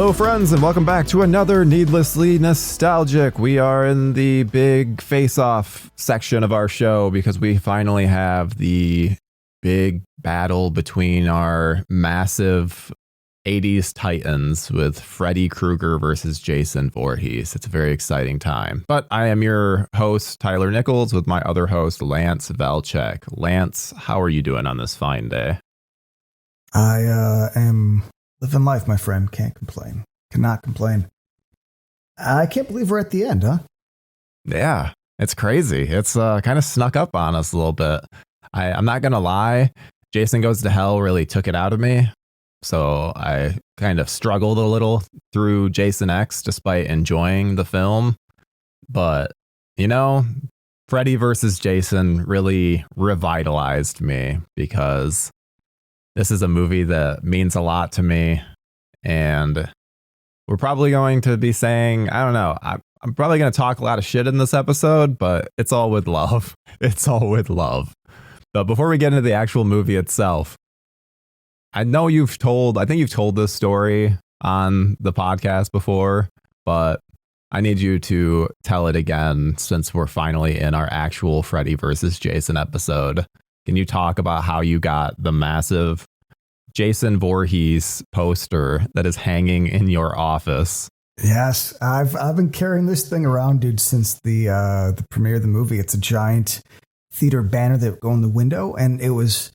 Hello friends and welcome back to another Needlessly Nostalgic. We are in the big face-off section of our show because we finally have the big battle between our massive 80s titans with Freddy Krueger versus Jason Voorhees. It's a very exciting time. But I am your host, Tyler Nichols, with my other host, Lance Valchek. Lance, how are you doing on this fine day? I am living life, my friend. Can't complain. Cannot complain. I can't believe we're at the end, huh? Yeah, it's crazy. It's kind of snuck up on us a little bit. I'm not going to lie. Jason Goes to Hell really took it out of me. So I kind of struggled a little through Jason X despite enjoying the film. But, you know, Freddy versus Jason really revitalized me because this is a movie that means a lot to me, and we're probably going to be saying, I don't know, I'm probably going to talk a lot of shit in this episode, but it's all with love. It's all with love. But before we get into the actual movie itself, I think you've told this story on the podcast before, but I need you to tell it again since we're finally in our actual Freddy versus Jason episode. Can you talk about how you got the massive Jason Voorhees poster that is hanging in your office? Yes, I've been carrying this thing around, dude, since the premiere of the movie. It's a giant theater banner that would go in the window, and it was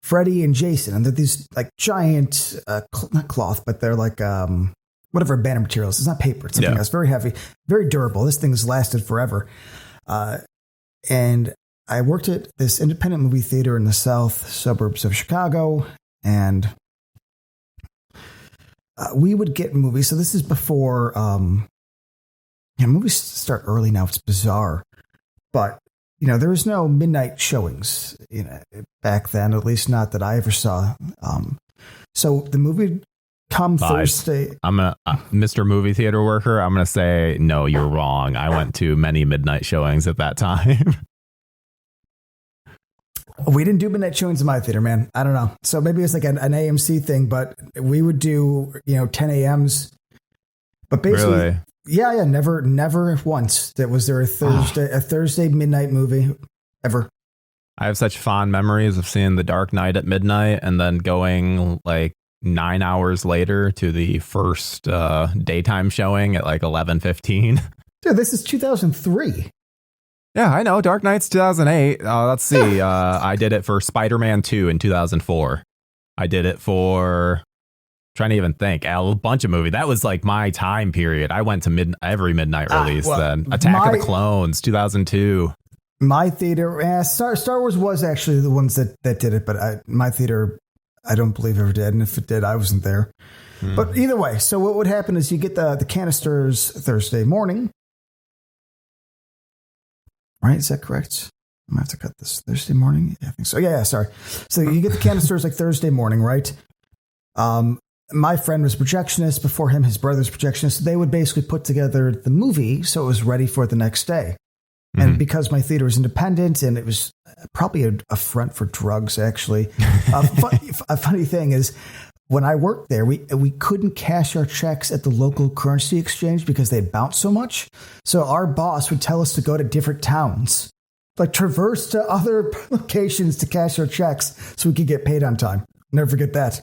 Freddy and Jason, and they're these like giant, not cloth, but they're like whatever banner materials. It's not paper. It's something else. Very heavy, very durable. This thing's lasted forever, and I worked at this independent movie theater in the south suburbs of Chicago, and we would get movies. So this is before, movies start early now. It's bizarre, but there was no midnight showings, back then, at least not that I ever saw. So the movie would come Thursday. Mr. Movie Theater Worker, I'm going to say, no, you're wrong. I went to many midnight showings at that time. We didn't do midnight showings in my theater, man. I don't know. So maybe it's like an AMC thing, but we would do, 10 a.m.s. But basically, really? Yeah, never once that was there a Thursday midnight movie ever. I have such fond memories of seeing The Dark Knight at midnight and then going like 9 hours later to the first daytime showing at like 11:15. Dude, this is 2003. Yeah, I know. Dark Knight's 2008. Let's see. I did it for Spider-Man 2 in 2004. I did it for, trying to even think, a bunch of movies. That was like my time period. I went to every midnight release then. Attack of the Clones, 2002. My theater, Star Wars was actually the ones that did it, but my theater, I don't believe ever did. And if it did, I wasn't there. But either way, so what would happen is you get the canisters Thursday morning. Right? Is that correct? I'm going to have to cut this Thursday morning. Yeah, I think so. Yeah, sorry. So you get the canisters like Thursday morning, right? My friend was projectionist. Before him, his brother's projectionist. So they would basically put together the movie so it was ready for the next day. Mm-hmm. And because my theater was independent and it was probably a front for drugs, actually. A funny thing is, when I worked there, we couldn't cash our checks at the local currency exchange because they bounced so much. So our boss would tell us to go to different towns, like traverse to other locations to cash our checks so we could get paid on time. Never forget that.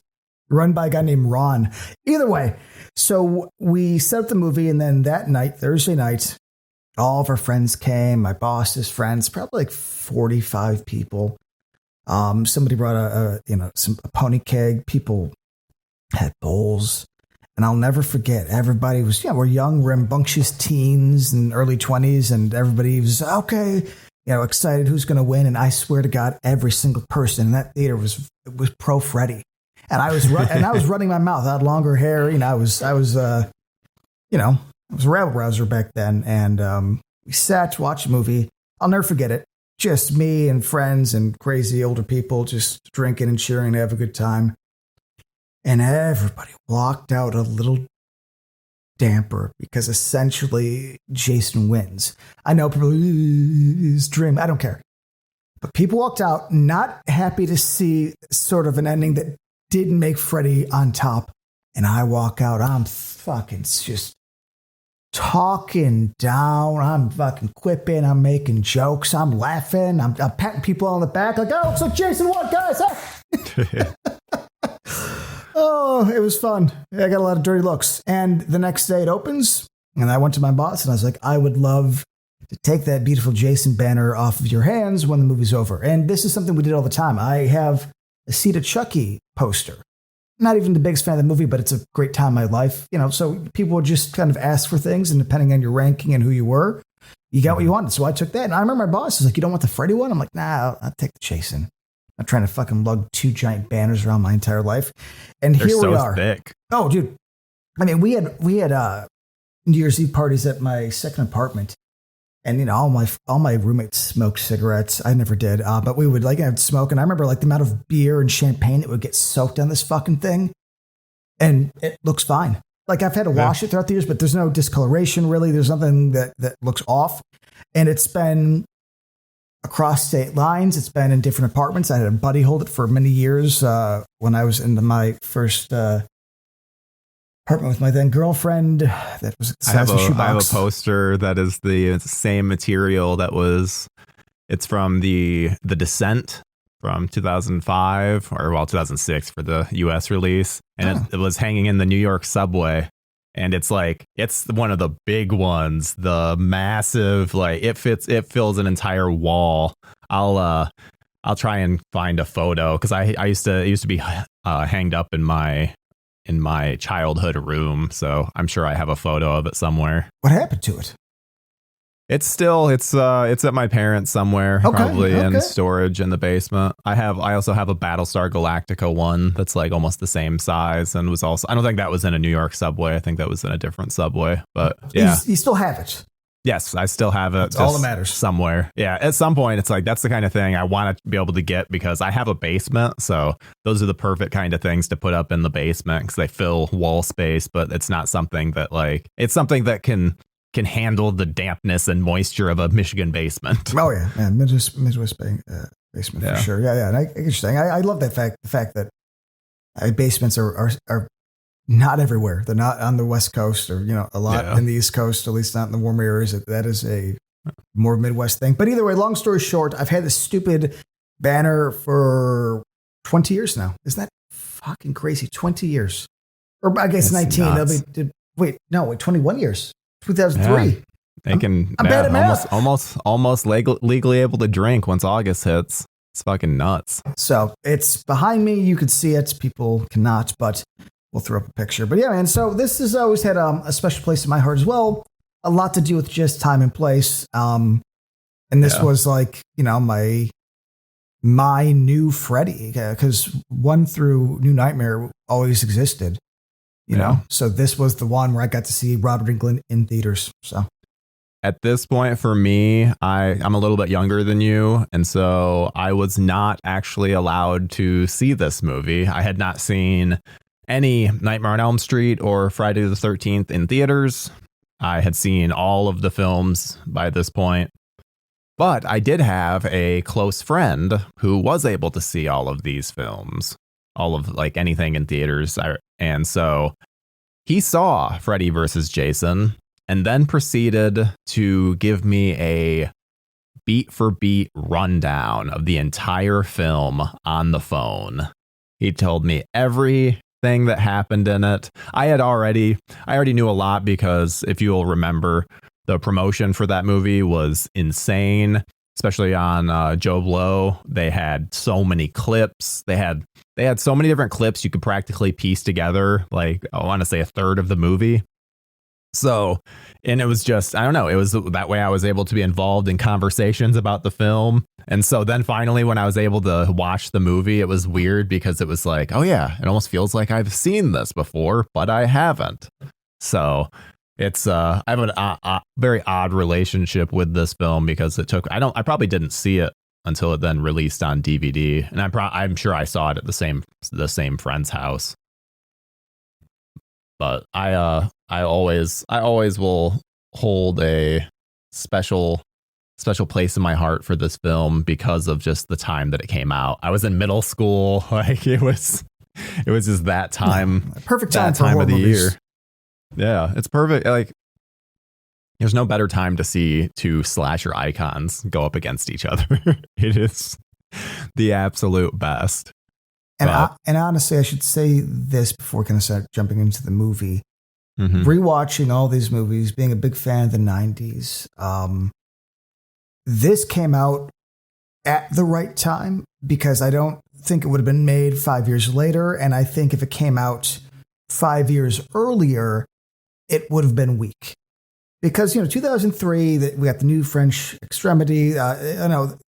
Run by a guy named Ron. Either way, so we set up the movie, and then that night, Thursday night, all of our friends came, my boss's friends, probably like 45 people. Somebody brought a pony keg. People had bowls, and I'll never forget. Everybody was, we're young, rambunctious teens and early 20s, and everybody was okay, excited who's going to win. And I swear to God, every single person in that theater was pro Freddy, and I was running my mouth. I had longer hair, I was a rabble rouser back then, and we sat to watch a movie. I'll never forget it. Just me and friends and crazy older people just drinking and cheering to have a good time. And everybody walked out a little damper because essentially Jason wins. I know people, his dream, I don't care. But people walked out not happy to see sort of an ending that didn't make Freddy on top. And I walk out, I'm fucking just talking down. I'm fucking quipping. I'm making jokes. I'm laughing. I'm patting people on the back like, oh, so Jason, what, guys? Oh, it was fun. I got a lot of dirty looks. And the next day it opens, and I went to my boss, and I was like, I would love to take that beautiful Jason banner off of your hands when the movie's over. And this is something we did all the time. I have a Seed of Chucky poster. Not even the biggest fan of the movie, but it's a great time in my life. You know, so people would just kind of ask for things, and depending on your ranking and who you were, you got what you wanted. So I took that. And I remember my boss was like, you don't want the Freddy one? I'm like, nah, I'll take the Jason. I'm trying to fucking lug 2 giant banners around my entire life. And They're here so we are. Thick. Oh, dude. I mean, we had New Year's Eve parties at my second apartment. And, you know, all my roommates smoked cigarettes. I never did. But we would like have smoke. And I remember like the amount of beer and champagne that would get soaked on this fucking thing. And it looks fine. Like I've had to wash it throughout the years, but there's no discoloration really. There's nothing that looks off. And it's been across state lines. It's been in different apartments. I had a buddy hold it for many years when I was into my first apartment with my then girlfriend. That was the size of a shoebox. I have a poster that is the same material that was. It's from the Descent from 2005 or 2006 for the U.S. release, and it was hanging in the New York subway. And it's one of the big ones, the massive, like it fills an entire wall. I'll try and find a photo because it used to be hanged up in my childhood room. So I'm sure I have a photo of it somewhere. What happened to it? It's at my parents' somewhere, probably in storage in the basement. I also have a Battlestar Galactica one that's like almost the same size and was also, I don't think that was in a New York subway. I think that was in a different subway, but yeah. You still have it. Yes, I still have it. That's all that matters. Somewhere. Yeah. At some point, it's like, that's the kind of thing I want to be able to get because I have a basement. So those are the perfect kind of things to put up in the basement because they fill wall space, but it's not something that it's something that can handle the dampness and moisture of a Michigan basement. Oh yeah, Midwest basement for sure. Yeah. And I get your saying. I love that the fact that basements are not everywhere. They're not on the West Coast or a lot in the East Coast, at least not in the warm areas. That is a more Midwest thing. But either way, long story short, I've had this stupid banner for 20 years now. Isn't that fucking crazy? 20 years, or I guess That's 19. nuts. Wait, 21 years. 2003. Yeah. I'm bad at math. almost legally able to drink once August hits. It's fucking nuts. So it's behind me. You could see it. People cannot, but we'll throw up a picture. But yeah, man. So this has always had a special place in my heart as well. A lot to do with just time and place. And this was like, my new Freddy, because 1 through New Nightmare always existed. You know, so this was the one where I got to see Robert Englund in theaters. So at this point for me, I'm a little bit younger than you. And so I was not actually allowed to see this movie. I had not seen any Nightmare on Elm Street or Friday the 13th in theaters. I had seen all of the films by this point. But I did have a close friend who was able to see all of these films, all of anything in theaters. And so he saw Freddy versus Jason and then proceeded to give me a beat for beat rundown of the entire film on the phone. He told me everything that happened in it. I already knew a lot because if you'll remember, the promotion for that movie was insane. Especially on Joe Blow, they had so many clips. They had so many different clips you could practically piece together, I want to say a third of the movie. So, and it was just, I don't know, it was that way I was able to be involved in conversations about the film. And so then finally, when I was able to watch the movie, it was weird because it was like, oh yeah, it almost feels like I've seen this before, but I haven't. So it's I have a very odd relationship with this film because I probably didn't see it until it then released on DVD, and I'm sure I saw it at the same friend's house. But I always will hold a special place in my heart for this film because of just the time that it came out. I was in middle school, it was it was just that time. Perfect time that for time horror of the movies. year. Yeah, it's perfect. Like, there's no better time to see two slasher icons go up against each other. It is the absolute best. And honestly, I should say this before kind of start jumping into the movie. Mhm. Rewatching all these movies, being a big fan of the 90s, this came out at the right time because I don't think it would have been made 5 years later. And I think if it came out 5 years earlier, it would have been weak. Because, 2003, we got the new French Extremity.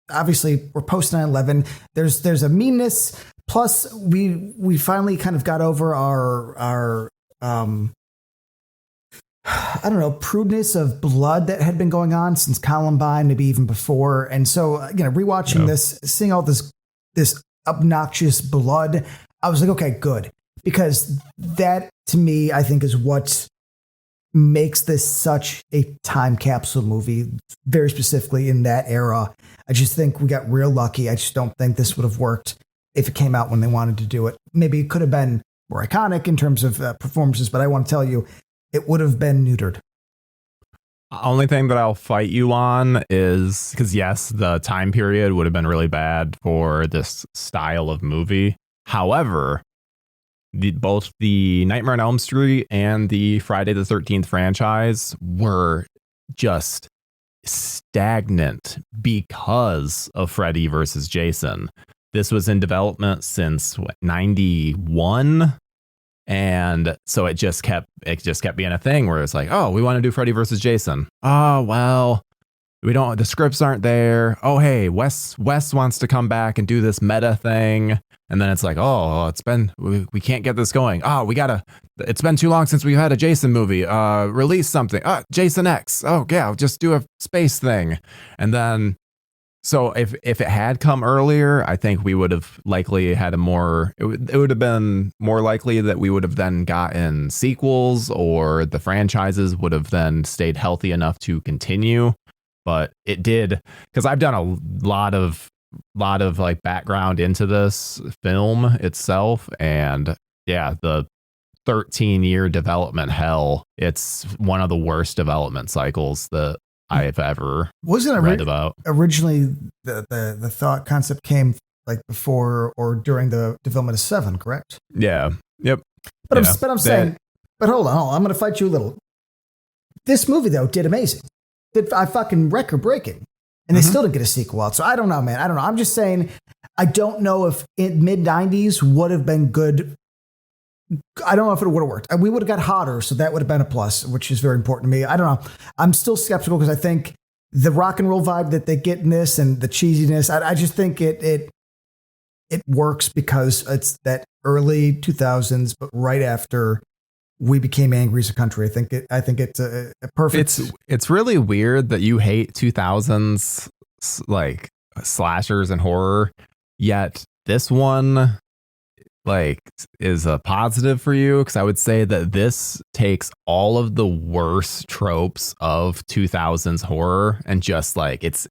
Obviously, we're post 9/11. There's a meanness. Plus, we finally kind of got over our prudeness of blood that had been going on since Columbine, maybe even before. And so, rewatching this, seeing all this obnoxious blood, I was like, okay, good. Because that, to me, I think is what makes this such a time capsule movie, very specifically in that era. I just think we got real lucky. I just don't think this would have worked if it came out when they wanted to do it. Maybe it could have been more iconic in terms of performances, but I want to tell you, it would have been neutered. Only thing that I'll fight you on is because, yes, the time period would have been really bad for this style of movie. However, both the Nightmare on Elm Street and the Friday the 13th franchise were just stagnant because of Freddy versus Jason. This was in development since 91. And so it just kept being a thing where it's like, oh, we want to do Freddy versus Jason. Oh, well, the scripts aren't there. Oh, hey, Wes wants to come back and do this meta thing. And then it's like, oh, we can't get this going. Oh, it's been too long since we've had a Jason movie. Release something. Jason X. Oh, yeah, just do a space thing. And then, so if it had come earlier, I think we would have likely had it would have been more likely that we would have then gotten sequels, or the franchises would have then stayed healthy enough to continue. But it did, because I've done a lot of like background into this film itself, and yeah, the 13-year development hell, it's one of the worst development cycles that I've ever read about. Originally, the thought concept came like before or during the development of 7, correct? Yeah. Yep. But I'm saying, hold on, I'm going to fight you a little. This movie though did amazing. Did fucking record breaking, and they still didn't get a sequel out. So I don't know, man. I don't know. I'm just saying, I don't know if in mid 90s would have been good. I don't know if it would have worked. We would have got hotter, so that would have been a plus, which is very important to me. I don't know. I'm still skeptical because I think the rock and roll vibe that they get in this and the cheesiness, I just think it works because it's that early 2000s, but right after we became angry as a country. I think it's a perfect. It's really weird that you hate 2000s like slashers and horror, yet this one like is a positive for you, because I would say that this takes all of the worst tropes of 2000s horror and just like it's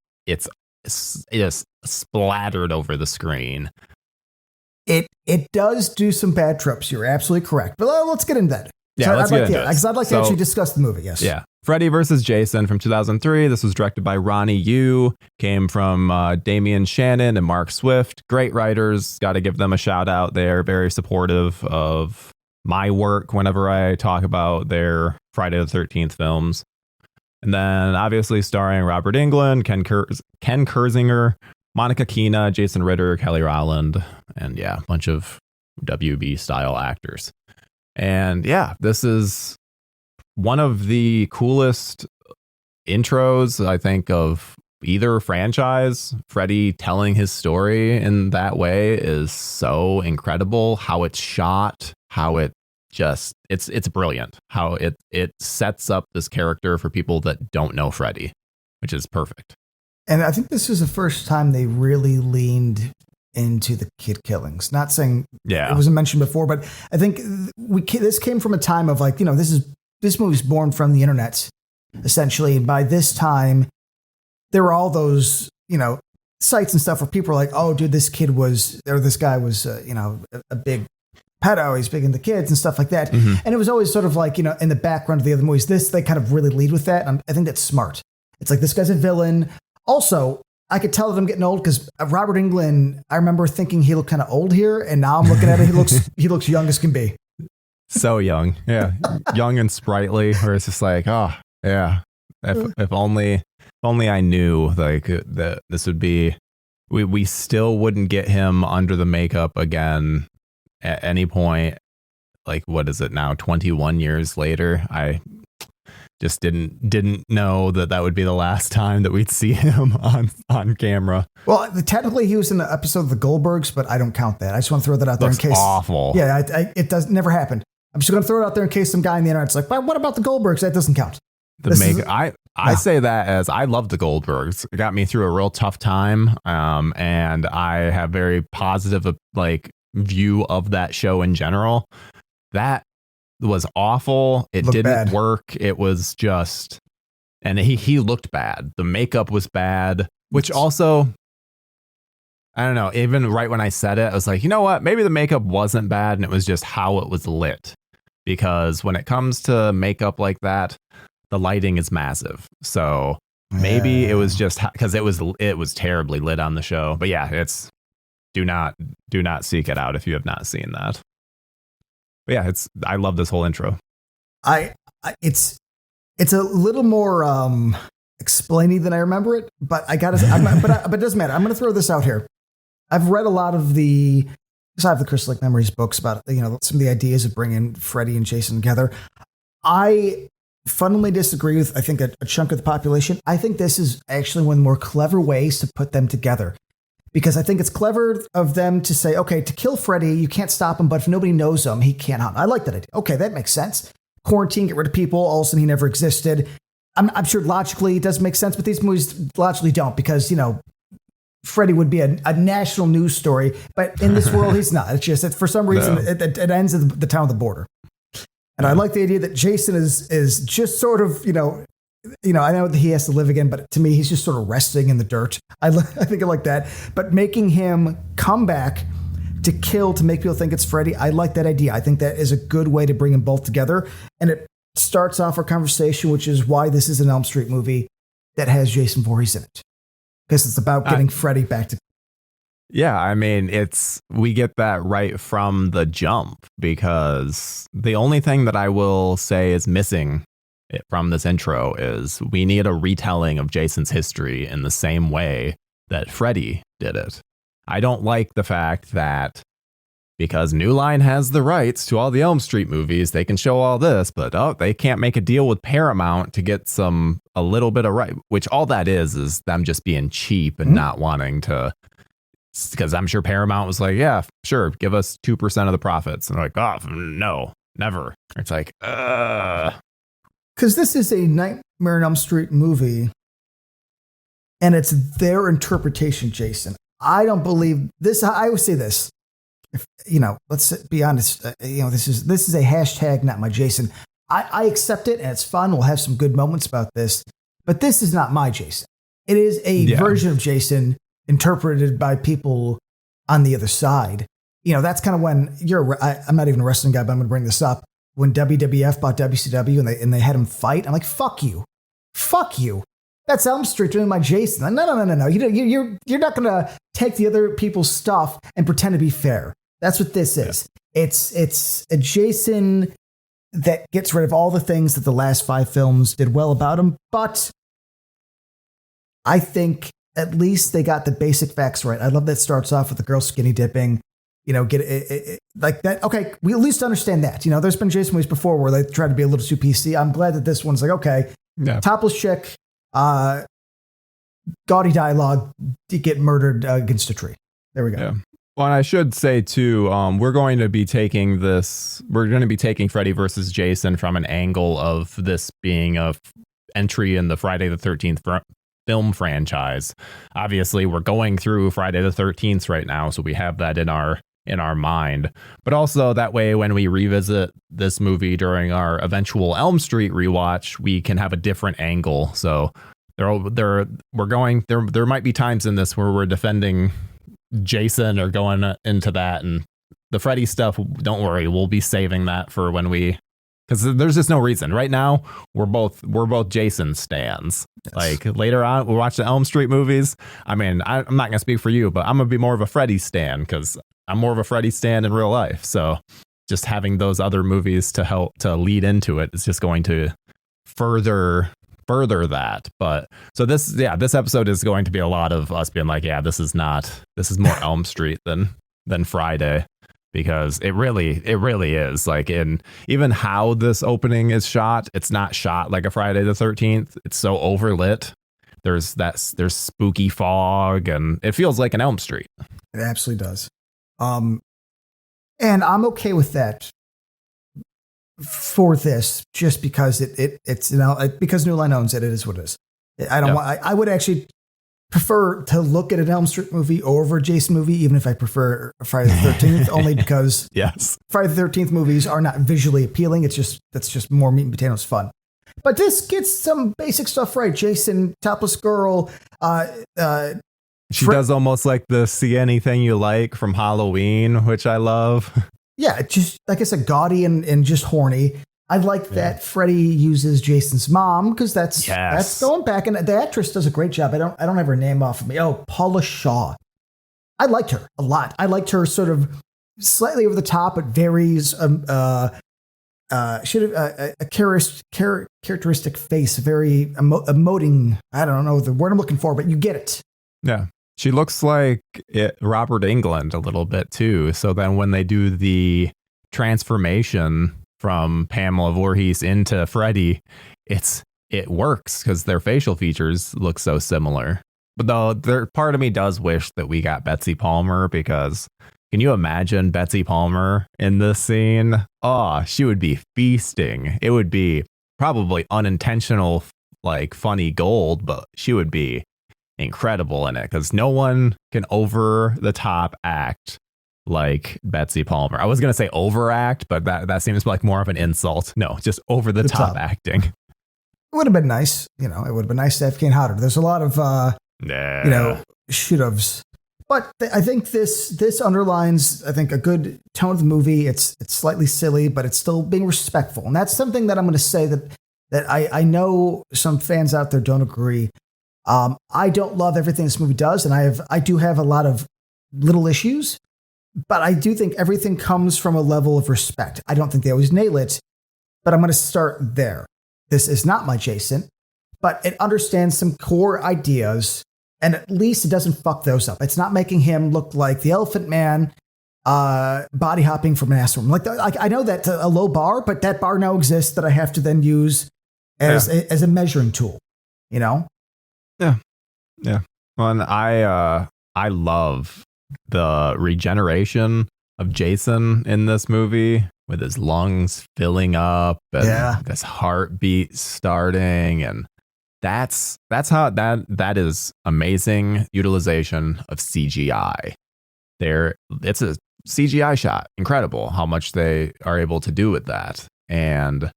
just splattered over the screen. It does do some bad tropes. You're absolutely correct. But let's get into that. Yeah, let's get into it. Because I'd like to actually discuss the movie. Yes. Yeah. Freddy vs. Jason from 2003. This was directed by Ronnie Yu. Came from Damian Shannon and Mark Swift. Great writers. Got to give them a shout out. They're very supportive of my work whenever I talk about their Friday the 13th films. And then obviously starring Robert Englund, Ken Kersinger, Monica Keena, Jason Ritter, Kelly Rowland, and yeah, a bunch of WB style actors. And yeah, this is one of the coolest intros, I think, of either franchise. Freddy telling his story in that way is so incredible. How it's shot, how it just, it's brilliant. How it sets up this character for people that don't know Freddy, which is perfect. And I think this is the first time they really leaned into the kid killings. Not saying it wasn't mentioned before, but I think this came from a time of like, this movie's born from the internet, essentially. And by this time, there were all those, sites and stuff where people were like, oh, dude, this guy was, a big pedo, he's picking the kids and stuff like that. And it was always sort of like, in the background of the other movies. They kind of really lead with that. And I think that's smart. It's like, this guy's a villain. Also, I could tell that I'm getting old because Robert Englund, I remember thinking he looked kind of old here. And now I'm looking at it, he looks young as can be. So young. Yeah. Young and sprightly, where it's just like, oh, yeah. If only I knew like that this would be, we still wouldn't get him under the makeup again at any point. Like, what is it now? 21 years later, I just didn't know that would be the last time that we'd see him on camera. Well, technically he was in the episode of the Goldbergs, but I don't count that. I just want to throw that out there in case. Awful. Yeah, it does never happened. I'm just going to throw it out there in case some guy in the internet's like, well, what about the Goldbergs? That doesn't count. I say that as I love the Goldbergs. It got me through a real tough time. And I have very positive view of that show in general. That was awful. It didn't work. It was just, and he looked bad. The makeup was bad, which also, I don't know, even right when I said it, I was like, you know what? Maybe the makeup wasn't bad and it was just how it was lit. Because when it comes to makeup like that, the lighting is massive. So maybe it was just because it was terribly lit on the show. But yeah, do not seek it out if you have not seen that. But yeah, I love this whole intro. It's a little more explainy than I remember it, but but it doesn't matter. I'm going to throw this out here. I've read a lot of the Crystal Lake Memories books about some of the ideas of bringing Freddy and Jason together. I fundamentally disagree with I think a chunk of the population. I think this is actually one of the more clever ways to put them together. Because I think it's clever of them to say, okay, to kill Freddy, you can't stop him, but if nobody knows him, he can't hunt. I like that idea. Okay, that makes sense. Quarantine, get rid of people, all of a sudden he never existed. I'm sure logically it does make sense, but these movies logically don't because, Freddy would be a national news story, but in this world, he's not. It's just that for some reason, it ends at the town of the border. And I like the idea that Jason is just sort of, I know that he has to live again, but to me, he's just sort of resting in the dirt. I think I like that. But making him come back to kill, to make people think it's Freddy, I like that idea. I think that is a good way to bring them both together. And it starts off our conversation, which is why this is an Elm Street movie that has Jason Voorhees in it. Because it's about getting Freddy back to... Yeah, I mean, we get that right from the jump, because the only thing that I will say is missing from this intro is we need a retelling of Jason's history in the same way that Freddy did it. I don't like the fact that because New Line has the rights to all the Elm Street movies, they can show all this, but they can't make a deal with Paramount to get a little bit of right, which all that is them just being cheap and not wanting to, because I'm sure Paramount was like, yeah, sure, give us 2% of the profits. And they're like, oh, no, never. It's like, because this is a Nightmare on Elm Street movie, and it's their interpretation, Jason. I don't believe this. I always say this. Let's be honest. This is a hashtag, not my Jason. I accept it, and it's fun. We'll have some good moments about this, but this is not my Jason. It is a version of Jason interpreted by people on the other side. That's kind of when I'm not even a wrestling guy, but I'm going to bring this up. When WWF bought WCW and they had him fight, I'm like, fuck you. That's Elm Street doing my Jason. No. You're not going to take the other people's stuff and pretend to be fair. That's what this is. It's a Jason that gets rid of all the things that the last 5 films did well about him. But I think at least they got the basic facts right. I love that starts off with the girl skinny dipping. Get it like that. Okay, we at least understand that. There's been Jason movies before where they try to be a little too PC. I'm glad that this one's like, okay, topless chick, gaudy dialogue, get murdered against a tree. There we go. Yeah. Well, and I should say too, we're going to be taking Freddy versus Jason from an angle of this being a entry in the Friday the 13th film franchise. Obviously, we're going through Friday the 13th right now, so we have that in our mind. But also that way, when we revisit this movie during our eventual Elm Street rewatch, we can have a different angle. So there might be times in this where we're defending Jason or going into that, and the Freddy stuff, don't worry, we'll be saving that for when we, because there's just no reason. Right now, we're both Jason stans. Yes. Like later on, we'll watch the Elm Street movies. I mean, I'm not gonna speak for you, but I'm gonna be more of a Freddy stan because I'm more of a Freddy stan in real life. So just having those other movies to help to lead into it is just going to further that. But so this episode is going to be a lot of us being like, yeah, this is more Elm Street than Friday, because it really is. Like, in even how this opening is shot, it's not shot like a Friday the 13th. It's so overlit. There's spooky fog, and it feels like an Elm Street. It absolutely does. And I'm okay with that for this, just because it's because New Line owns it. It is what it is. I don't want. I would actually prefer to look at an Elm Street movie over a Jason movie, even if I prefer Friday the 13th, only because yes, Friday the 13th movies are not visually appealing. That's just more meat and potatoes fun. But this gets some basic stuff right. Jason, topless girl. She does almost like the See Anything You Like from Halloween, which I love. Yeah, just like I said, gaudy and just horny. I like that Freddy uses Jason's mom, because that's going back, and the actress does a great job. I don't have her name off of me. Oh, Paula Shaw. I liked her a lot. I liked her sort of slightly over the top, but varies. She had a characteristic face, very emoting. I don't know the word I'm looking for, but you get it. Yeah. She looks like Robert Englund a little bit too. So then when they do the transformation from Pamela Voorhees into Freddy, it works because their facial features look so similar. But though, part of me does wish that we got Betsy Palmer, because can you imagine Betsy Palmer in this scene? Oh, she would be feasting. It would be probably unintentional, like funny gold, but she would be incredible in it, because no one can over the top act like Betsy Palmer. I was gonna say overact, but that seems like more of an insult. No, just over the top acting. It would have been nice, it would have been nice to have Kane Hodder. There's a lot of should-haves, but I think this underlines, I think, a good tone of the movie. It's slightly silly, but it's still being respectful, and that's something that I'm going to say that I know some fans out there don't agree. I don't love everything this movie does, and I do have a lot of little issues, but I do think everything comes from a level of respect. I don't think they always nail it, but I'm going to start there. This is not my Jason, but it understands some core ideas, and at least it doesn't fuck those up. It's not making him look like the Elephant Man, body hopping from an ass room. Like I know that's a low bar, but that bar now exists that I have to then use as a measuring tool, Yeah. Well, and I love the regeneration of Jason in this movie, with his lungs filling up and this heartbeat starting, and that's how that is amazing utilization of CGI. It's a CGI shot. Incredible how much they are able to do with that. And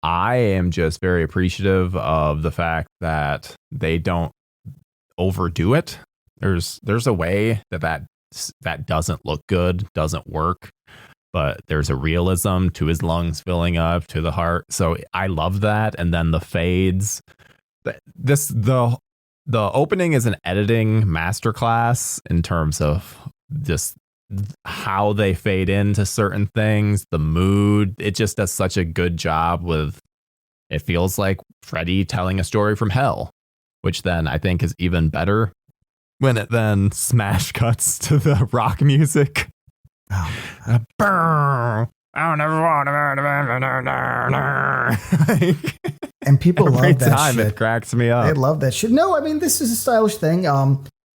I am just very appreciative of the fact that they don't overdo it. There's a way that doesn't look good, doesn't work, but there's a realism to his lungs filling up, to the heart. So I love that. And then the fades. The opening is an editing masterclass in terms of just how they fade into certain things, the mood. It just does such a good job with. It feels like Freddy telling a story from hell, which then I think is even better when it then smash cuts to the rock music. Oh, I don't ever want to. And people love that time shit. It cracks me up. They love that shit. No, I mean, this is a stylish thing.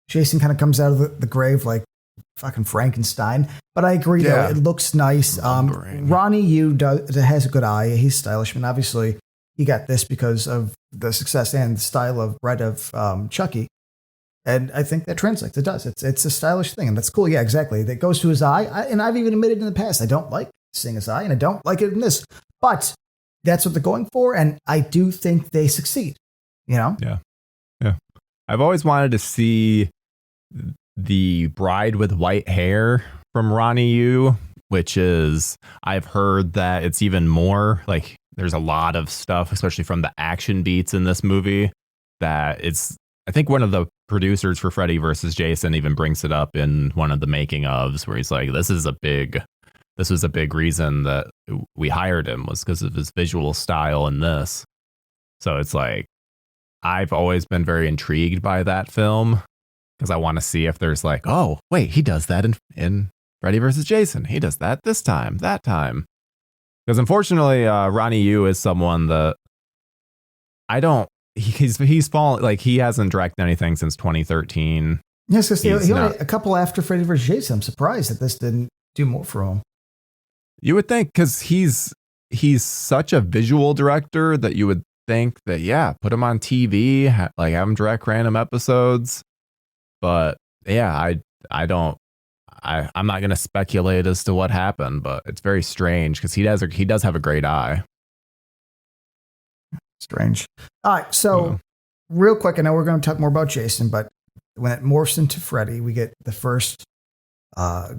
Jason kind of comes out of the grave like fucking Frankenstein. But I agree, though. It looks nice. Ronnie Yu has a good eye. He's stylish. I mean, obviously, he got this because of the success and the style of Chucky. And I think that translates. It does. It's a stylish thing, and that's cool. Yeah, exactly. That goes to his eye. And I've even admitted in the past, I don't like seeing his eye, and I don't like it in this. But that's what they're going for, and I do think they succeed. Yeah. I've always wanted to see the bride with white hair from Ronnie Yu, which is, I've heard that it's even more like there's a lot of stuff, especially from the action beats in this movie, that it's, I think one of the producers for Freddy versus Jason even brings it up in one of the making ofs where he's like, this was a big reason that we hired him, was because of his visual style in this. So it's like, I've always been very intrigued by that film because I want to see if there's like, oh, wait, he does that in Freddy versus Jason. He does that this time, that time. Because unfortunately, Ronnie Yu is someone that he's fallen, like he hasn't directed anything since 2013. Yes, because he only a couple after Freddy vs. Jason. I'm surprised that this didn't do more for him. You would think, because he's such a visual director that you would think that, yeah, put him on TV, like have him direct random episodes. But yeah, I'm not going to speculate as to what happened, but it's very strange because he does have a great eye. Strange. All right, so real quick, I know we're going to talk more about Jason, but when it morphs into Freddy, we get the first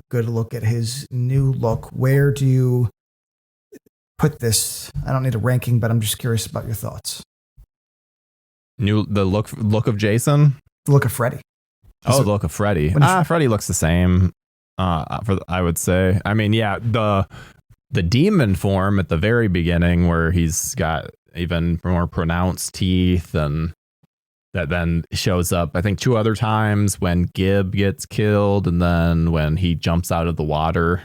good look at his new look. Where do you put this? I don't need a ranking, but I'm just curious about your thoughts. The look of Jason? The look of Freddy. The look of Freddy. Freddy looks the same. I would say. I mean, yeah, the demon form at the very beginning where he's got even more pronounced teeth, and that then shows up, I think, 2 other times when Gibb gets killed, and then when he jumps out of the water,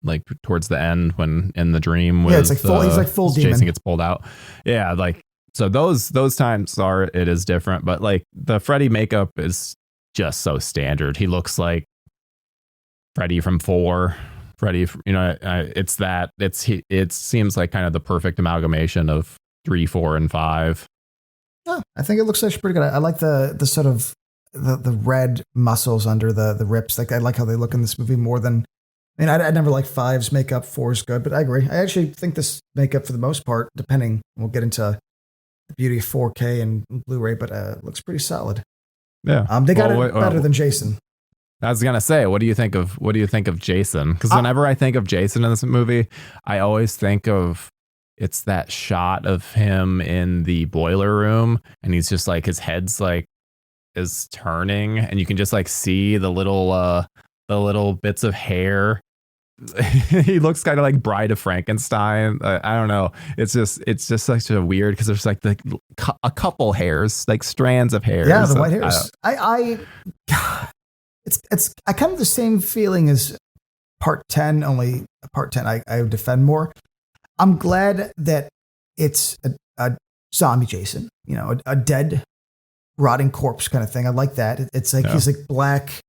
like towards the end when in the dream. Yeah, it's like he's like full demon. Jason gets pulled out. Yeah, like so those times it is different, but like the Freddy makeup is just so standard. He looks like Freddy from 4. Freddy, it seems like kind of the perfect amalgamation of 3, 4, and 5. Oh, I think it looks actually pretty good. I like the sort of the red muscles under the rips. Like I like how they look in this movie more than. I mean, I never like 5's makeup. 4's good, but I agree. I actually think this makeup for the most part, depending, we'll get into the beauty of 4K and Blu-ray, but it looks pretty solid. Yeah, they got it better than Jason. I was gonna say, what do you think of Jason? Because whenever I think of Jason in this movie, I always think of it's that shot of him in the boiler room, and he's just like his head's like is turning, and you can just like see the little bits of hair. He looks kind of like Bride of Frankenstein. I don't know. It's just such a weird, because there's like a couple hairs, like strands of hairs. Yeah, the white hairs. It's I kind of the same feeling as part 10, only part 10 I defend more. I'm glad that it's a zombie Jason, a dead, rotting corpse kind of thing. I like that. It's like he's like black.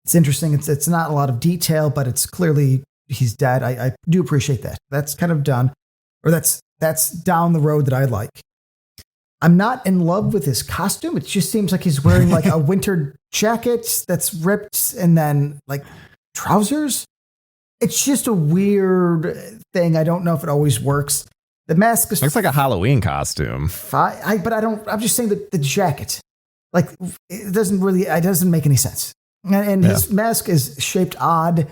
It's interesting. It's not a lot of detail, but it's clearly he's dead. I do appreciate that. That's kind of done, or that's down the road that I like. I'm not in love with his costume. It just seems like he's wearing like a winter jacket that's ripped and then like trousers. It's just a weird thing. I don't know if it always works. The mask is looks like a Halloween costume. I'm just saying that the jacket, like it doesn't make any sense. And his mask is shaped odd.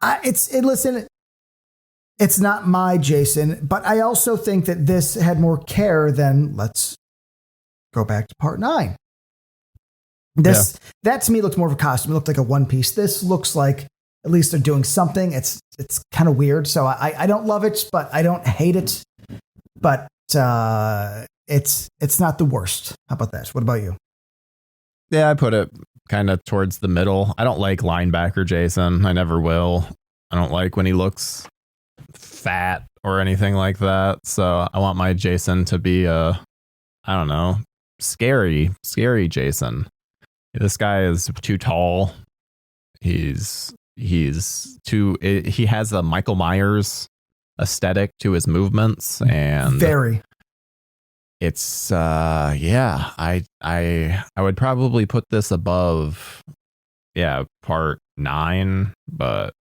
Listen, it's not my Jason, but I also think that this had more care than, let's go back to part 9. That to me looked more of a costume. It looked like a one piece. This looks like at least they're doing something. It's kind of weird. So I don't love it, but I don't hate it. But it's not the worst. How about that? What about you? Yeah, I put it kind of towards the middle. I don't like linebacker Jason. I never will. I don't like when he looks fat or anything like that. So I want my Jason to be scary Jason. This guy is too tall. He has a Michael Myers aesthetic to his movements, and very. It's I would probably put this above part 9, but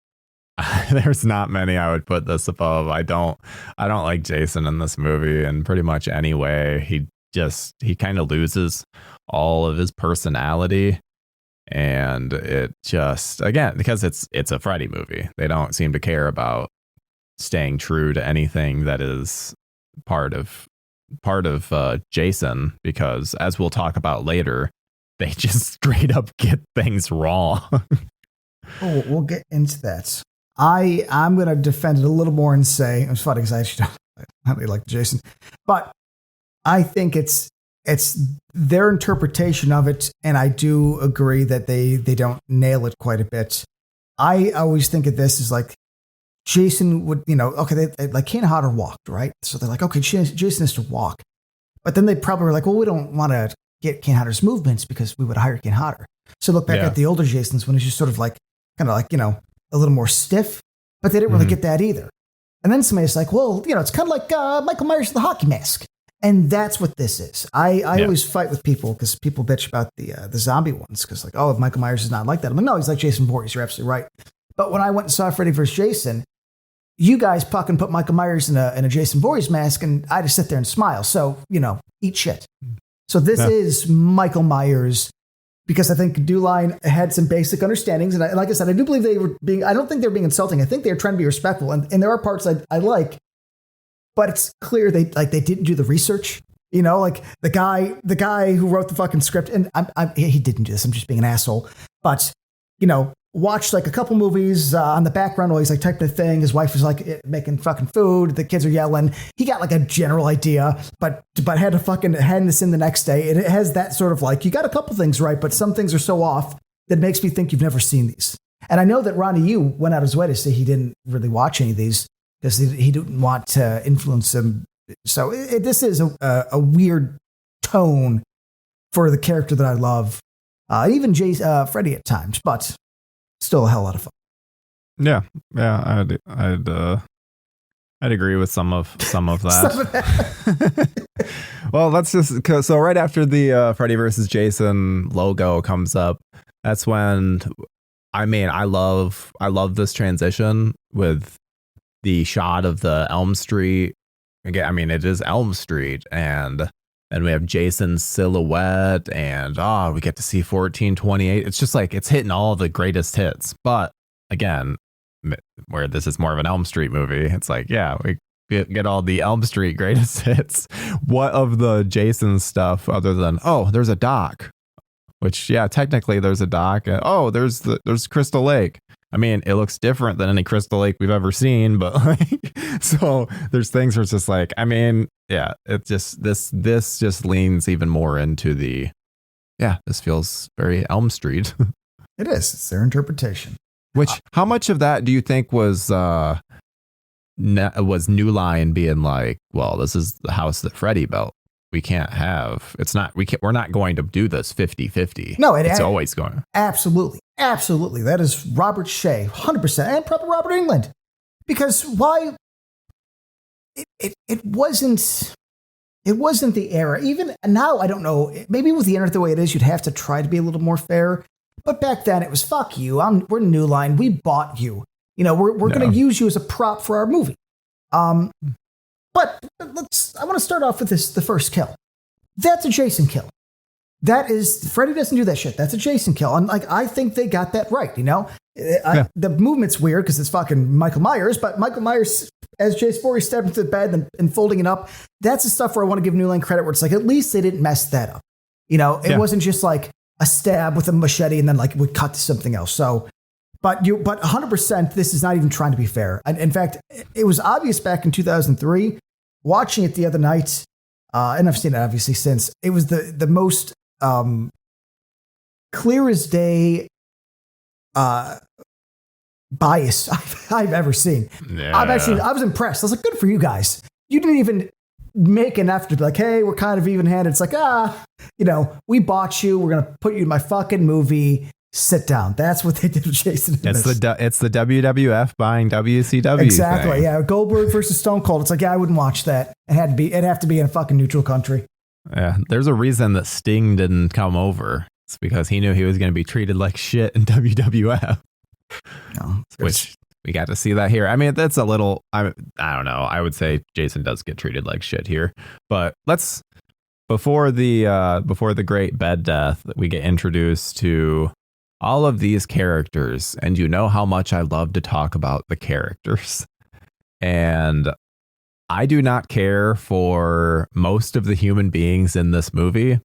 there's not many I would put this above. I don't like Jason in this movie in pretty much any way. He kind of loses all of his personality. And it just, again, because it's a Freddy movie, they don't seem to care about staying true to anything that is part of Jason, because as we'll talk about later, they just straight up get things wrong. Oh, we'll get into that. I'm going to defend it a little more and say, it's funny because I actually don't really like Jason, but I think it's their interpretation of it, and I do agree that they don't nail it quite a bit. I always think of this as like Jason would, okay, they like Kane Hodder walked, right? So they're like, okay, Jason has to walk. But then they probably were like, well, we don't want to get Kane Hodder's movements because we would hire Kane Hodder. So look back at the older Jasons when he's just sort of like, kind of like, a little more stiff, but they didn't really get that either. And then somebody's like, well, it's kind of like Michael Myers with the hockey mask. And that's what this is. I always fight with people because people bitch about the zombie ones because like, oh, Michael Myers is not like that. I'm like, no, he's like Jason Voorhees. You're absolutely right. But when I went and saw Freddy vs. Jason, you guys fucking put Michael Myers in a Jason Voorhees mask, and I just sit there and smile. So, eat shit. So this is Michael Myers because I think New Line had some basic understandings. And like I said, I do believe I don't think they were being insulting. I think they were trying to be respectful. And there are parts I like. But it's clear they didn't do the research, like the guy who wrote the fucking script, and he didn't do this. I'm just being an asshole. But watched like a couple movies on the background while he's like typing a thing. His wife is like making fucking food. The kids are yelling. He got like a general idea, but had to fucking hand this in the next day. And it has that sort of like you got a couple things right, but some things are so off that makes me think you've never seen these. And I know that Ronnie Yu went out of his way to say he didn't really watch any of these, because he didn't want to influence him. So this is a weird tone for the character that I love. Even Freddy at times, but still a hell lot of fun. Yeah, I'd agree with some of that. Well, let's just so right after the Freddy versus Jason logo comes up, that's when I love this transition with the shot of the Elm Street. Again, it is Elm Street, and we have Jason's silhouette, and we get to see 1428. It's just like it's hitting all the greatest hits. But again, where this is more of an Elm Street movie, it's like, yeah, we get all the Elm Street greatest hits. What of the Jason stuff other than, there's a dock, which, yeah, technically there's a dock. There's Crystal Lake. It looks different than any Crystal Lake we've ever seen, but so there's things where it's just like, it just, this just leans even more into this feels very Elm Street. It is. It's their interpretation. Which, how much of that do you think was New Line being like, well, this is the house that Freddy built. We're not going to do this 50-50. No, it's always going. Absolutely. Absolutely. That is Robert Shea, 100%, and probably Robert Englund. Because why? It wasn't the era. Even now, I don't know. Maybe with the internet the way it is, you'd have to try to be a little more fair. But back then, it was fuck you. We're New Line. We bought you. We're going to use you as a prop for our movie. But I want to start off with the first kill. That's a Jason kill. That is, Freddy doesn't do that shit. That's a Jason kill. And I think they got that right, The movement's weird because it's fucking Michael Myers, but Michael Myers, as Jason Voorhees stepped into the bed and folding it up, that's the stuff where I want to give New Line credit where it's like, at least they didn't mess that up. It wasn't just like a stab with a machete and then like we cut to something else. So, but 100%, this is not even trying to be fair. And in fact, it was obvious back in 2003, watching it the other night, and I've seen it obviously since, it was the most clear as day bias I've ever seen. Yeah. I was impressed. I was like, good for you guys. You didn't even make an effort to be like, hey, we're kind of even-handed. It's like, we bought you. We're going to put you in my fucking movie. Sit down. That's what they did with Jason. It's the WWF buying WCW. Exactly. Thing. Yeah. Goldberg versus Stone Cold. It's like, yeah, I wouldn't watch that. It'd have to be in a fucking neutral country. Yeah. There's a reason that Sting didn't come over. It's because he knew he was going to be treated like shit in WWF. No, which we got to see that here. That's a little, I don't know. I would say Jason does get treated like shit here, but before the great bed death, we get introduced to all of these characters, and you know how much I love to talk about the characters. And I do not care for most of the human beings in this movie.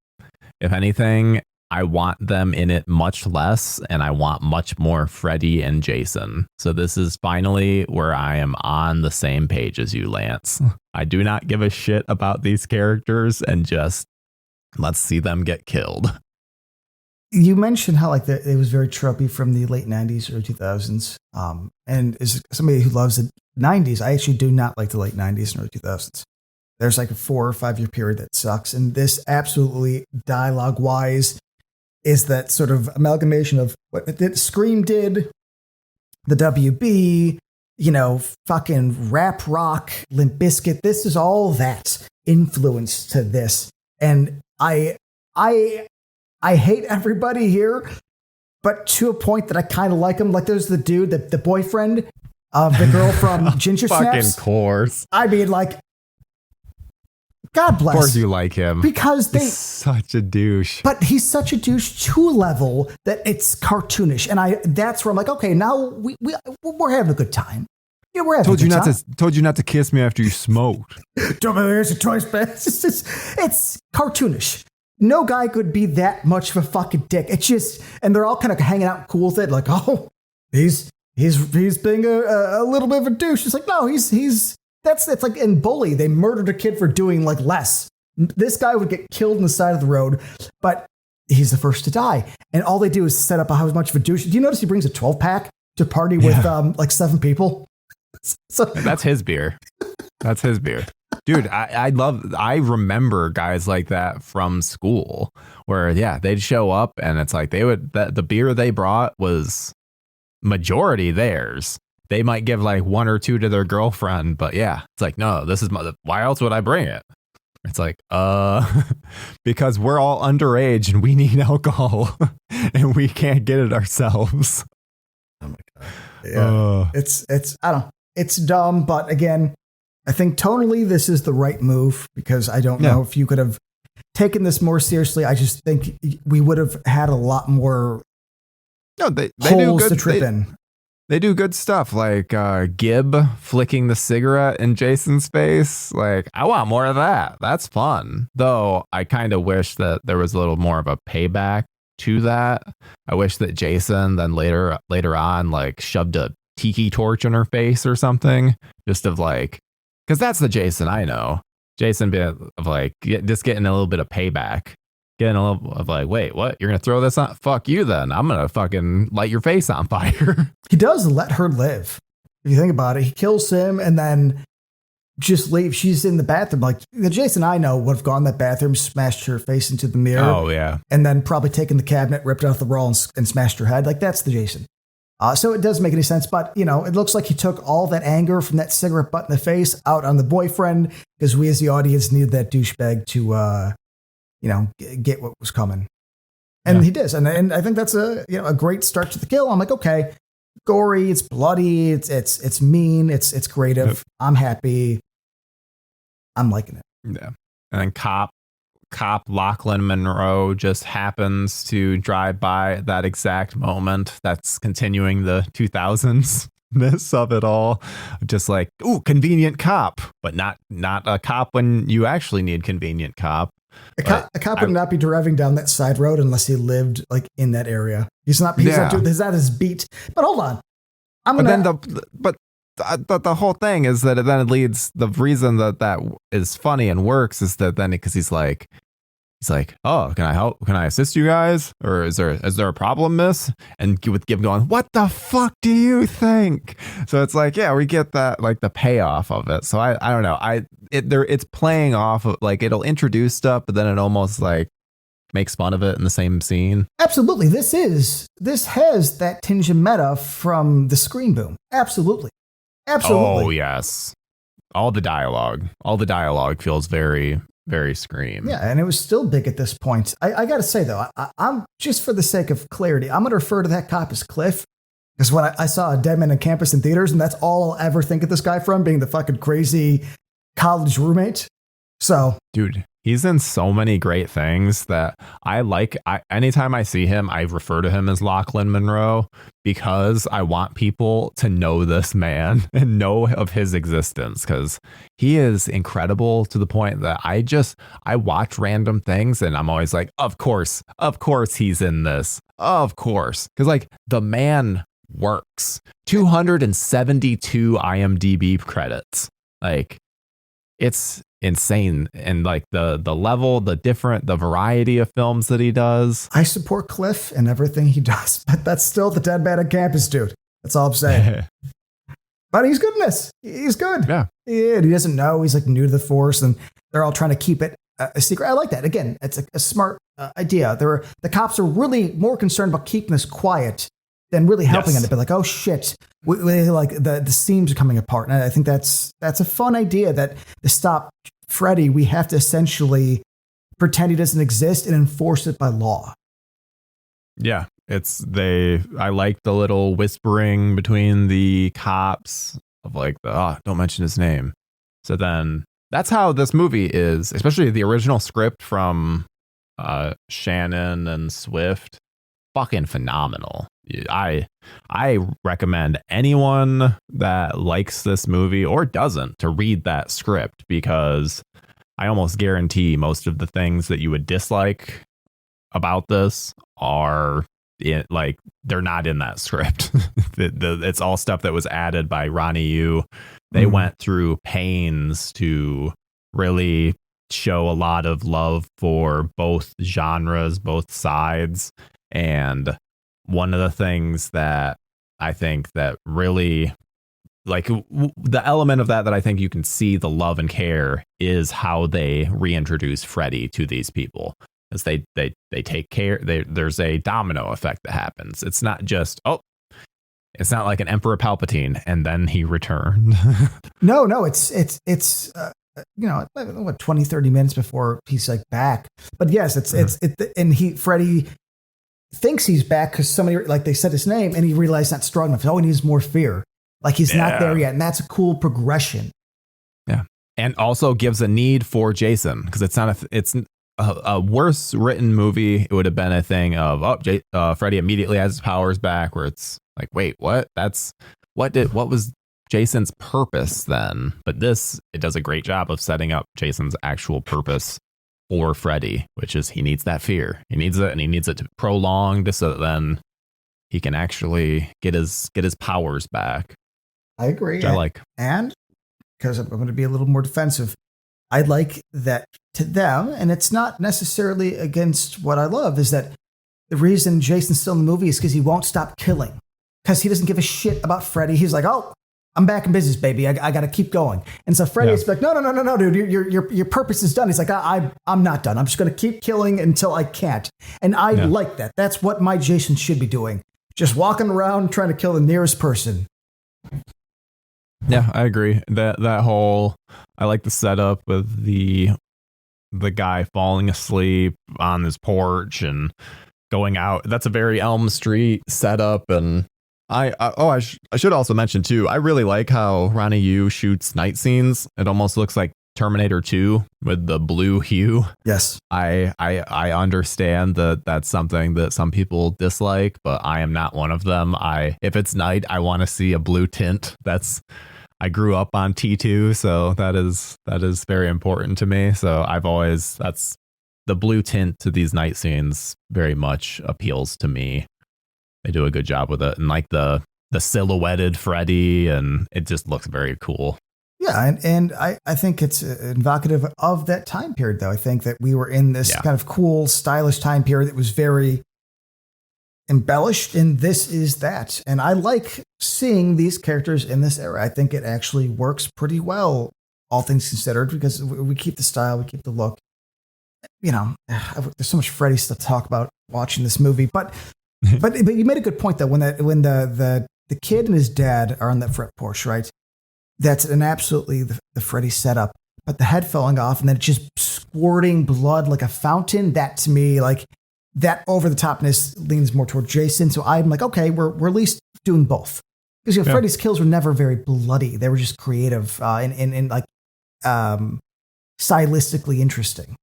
If anything, I want them in it much less, and I want much more Freddy and Jason. So this is finally where I am on the same page as you, Lance. I do not give a shit about these characters, and just let's see them get killed. You mentioned how like it was very tropey from the late 90s or 2000s. And as somebody who loves the 90s, I actually do not like the late 90s and early 2000s. There's like a 4 or 5 year period that sucks. And this absolutely dialogue wise is that sort of amalgamation of what Scream did, the WB, fucking rap rock, Limp Bizkit. This is all that influence to this. And I hate everybody here, but to a point that I kind of like him. Like there's the dude, the boyfriend of the girl from Ginger Snaps. Fucking course. I mean, like, God bless. Of course you like him. Because he's such a douche. But he's such a douche to a level that it's cartoonish. And that's where I'm like, okay, now we're having a good time. Yeah, we're having told you not to kiss me after you smoked. Here's a choice, man. It's cartoonish. No guy could be that much of a fucking dick. It's just, and they're all kind of hanging out cool with it. Like, oh, he's being a little bit of a douche. It's like, no, it's like in Bully, they murdered a kid for doing like less. This guy would get killed on the side of the road, but he's the first to die. And all they do is set up how much of a douche. Do you notice he brings a 12-pack to party with like 7 people? So that's his beer. That's his beer. Dude, I remember guys like that from school where, they'd show up and it's like the beer they brought was majority theirs. They might give like 1 or 2 to their girlfriend, but it's like, no, this is why else would I bring it? It's like, because we're all underage and we need alcohol and we can't get it ourselves. Oh my God. Yeah. It's I don't know. It's dumb, but again, I think tonally this is the right move because I don't know if you could have taken this more seriously. I just think we would have had a lot more they holes do good, to trip in. They do good stuff like Gib flicking the cigarette in Jason's face. Like, I want more of that. That's fun. Though I kind of wish that there was a little more of a payback to that. I wish that Jason then later on like shoved a tiki torch in her face or something, just of like, because that's the Jason I know. Jason being of like just getting a little bit of payback, getting a little of like, wait, what? You're gonna throw this on? Fuck you then. I'm gonna fucking light your face on fire. He does let her live. If you think about it, he kills him and then just leaves. She's in the bathroom. Like the Jason I know would have gone in that bathroom, smashed her face into the mirror. Oh yeah, and then probably taken the cabinet, ripped it off the wall, and smashed her head. Like that's the Jason. So it doesn't make any sense, but it looks like he took all that anger from that cigarette butt in the face out on the boyfriend because we as the audience needed that douchebag to, get what was coming, and he does, and I think that's a great start to the kill. I'm like, okay, gory, it's bloody, it's mean, it's creative. Yep. I'm happy. I'm liking it. Yeah, and then cop Lachlan Monroe just happens to drive by that exact moment. That's continuing the 2000s-ness of it all. Just like, ooh, convenient cop, but not a cop when you actually need convenient cop. A cop would not be driving down that side road unless he lived like in that area. He's not doing his beat. But hold on. The whole thing is that it then leads, the reason that is funny and works is that then because he's like, oh, can I help? Can I assist you guys? Or is there a problem, miss? And with Gib going, what the fuck do you think? So it's like, we get that, like the payoff of it. So I don't know. It's playing off of like, it'll introduce stuff, but then it almost like makes fun of it in the same scene. Absolutely. This has that tinge of meta from the Scream Boom. Absolutely. Oh yes. All the dialogue feels very, very Scream. Yeah, and it was still big at this point. I got to say, though, I'm just for the sake of clarity, I'm going to refer to that cop as Cliff. Because when I saw a Dead Man on Campus in theaters, and that's all I'll ever think of this guy from, being the fucking crazy college roommate. So, dude, He's in so many great things that anytime I see him, I refer to him as Lachlan Monroe because I want people to know this man and know of his existence, because he is incredible to the point that I watch random things and I'm always like, of course he's in this. Of course. Because like the man works. 272 IMDb credits. Like, it's insane. And like the level, the variety of films that he does. I support Cliff and everything he does, but that's still the dead man on campus dude. That's all I'm saying. But he's good in this. He's good. Yeah. He doesn't know. He's like new to the force, and they're all trying to keep it a secret. I like that. Again, it's a smart idea. The cops are really more concerned about keeping this quiet than really helping it. But like, oh shit, like the seams are coming apart. And I think that's a fun idea, that to stop Freddy, we have to essentially pretend he doesn't exist and enforce it by law. Yeah. I like the little whispering between the cops of like, don't mention his name. So then that's how this movie is, especially the original script from Shannon and Swift. Fucking phenomenal. I recommend anyone that likes this movie or doesn't to read that script, because I almost guarantee most of the things that you would dislike about this are they're not in that script. It's all stuff that was added by Ronnie Yu. They went through pains to really show a lot of love for both genres, both sides. And one of the things that I think that really, like, the element of that I think you can see the love and care is how they reintroduce Freddy to these people. As they take care, there's a domino effect that happens. It's not just, it's not like an Emperor Palpatine and then he returned. No, it's 20, 30 minutes before he's like back. But yes, and Freddy thinks he's back because somebody, like, they said his name and he realized not strong enough. Oh, he needs more fear. Like, he's not there yet. And that's a cool progression. Yeah. And also gives a need for Jason, because it's a worse written movie. It would have been a thing of, Freddy immediately has his powers back, where it's like, wait, what? What was Jason's purpose then? But it does a great job of setting up Jason's actual purpose for Freddy, which is he needs that fear. He needs it, and he needs it to prolong so that then he can actually get his powers back. I agree. Which I like. And because I'm going to be a little more defensive, I like that to them, and it's not necessarily against what I love, is that the reason Jason's still in the movie is because he won't stop killing. Because he doesn't give a shit about Freddy. He's like, oh, I'm back in business, baby. I got to keep going. And so Freddy is like, no, dude, your purpose is done. He's like, I'm not done. I'm just going to keep killing until I can't. And I like that. That's what my Jason should be doing. Just walking around trying to kill the nearest person. Yeah, I agree. That whole, I like the setup with the guy falling asleep on his porch and going out. That's a very Elm Street setup. And I should also mention too, I really like how Ronnie Yu shoots night scenes. It almost looks like Terminator 2 with the blue hue. Yes. I understand that that's something that some people dislike, but I am not one of them. If it's night, I want to see a blue tint. I grew up on T2, so that is very important to me. So that's the blue tint to these night scenes very much appeals to me. They do a good job with it, and like the silhouetted Freddy, and it just looks very cool. Yeah, and I think it's evocative of that time period, though. I think that we were in this kind of cool, stylish time period that was very embellished, and this is that. And I like seeing these characters in this era. I think it actually works pretty well, all things considered, because we keep the style, we keep the look. There's so much Freddy stuff to talk about watching this movie, but you made a good point though. When the kid and his dad are on that front porch, right? That's absolutely the Freddy setup. But the head falling off and then just squirting blood like a fountain. That to me, like that over the topness leans more toward Jason. So I'm like, okay, we're at least doing both, because Freddy's kills were never very bloody. They were just creative and stylistically interesting.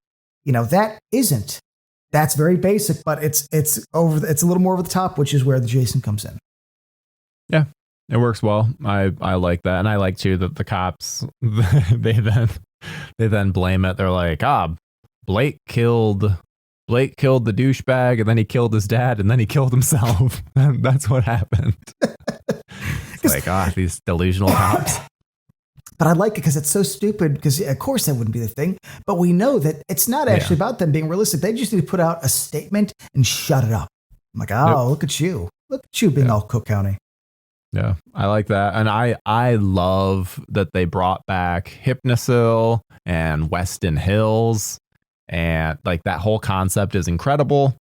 That's very basic, but it's a little more over the top, which is where the Jason comes in. Yeah, it works well. I like that. And I like too that the cops, they then blame it. They're like, Blake killed the douchebag, and then he killed his dad, and then he killed himself. That's what happened. It's like, these delusional cops. But I like it because it's so stupid, because of course that wouldn't be the thing. But we know that it's not actually about them being realistic. They just need to put out a statement and shut it up. I'm like, Look at you. Look at you being all Cook County. Yeah, I like that. And I love that they brought back Hypnosil and Weston Hills. And like that whole concept is incredible,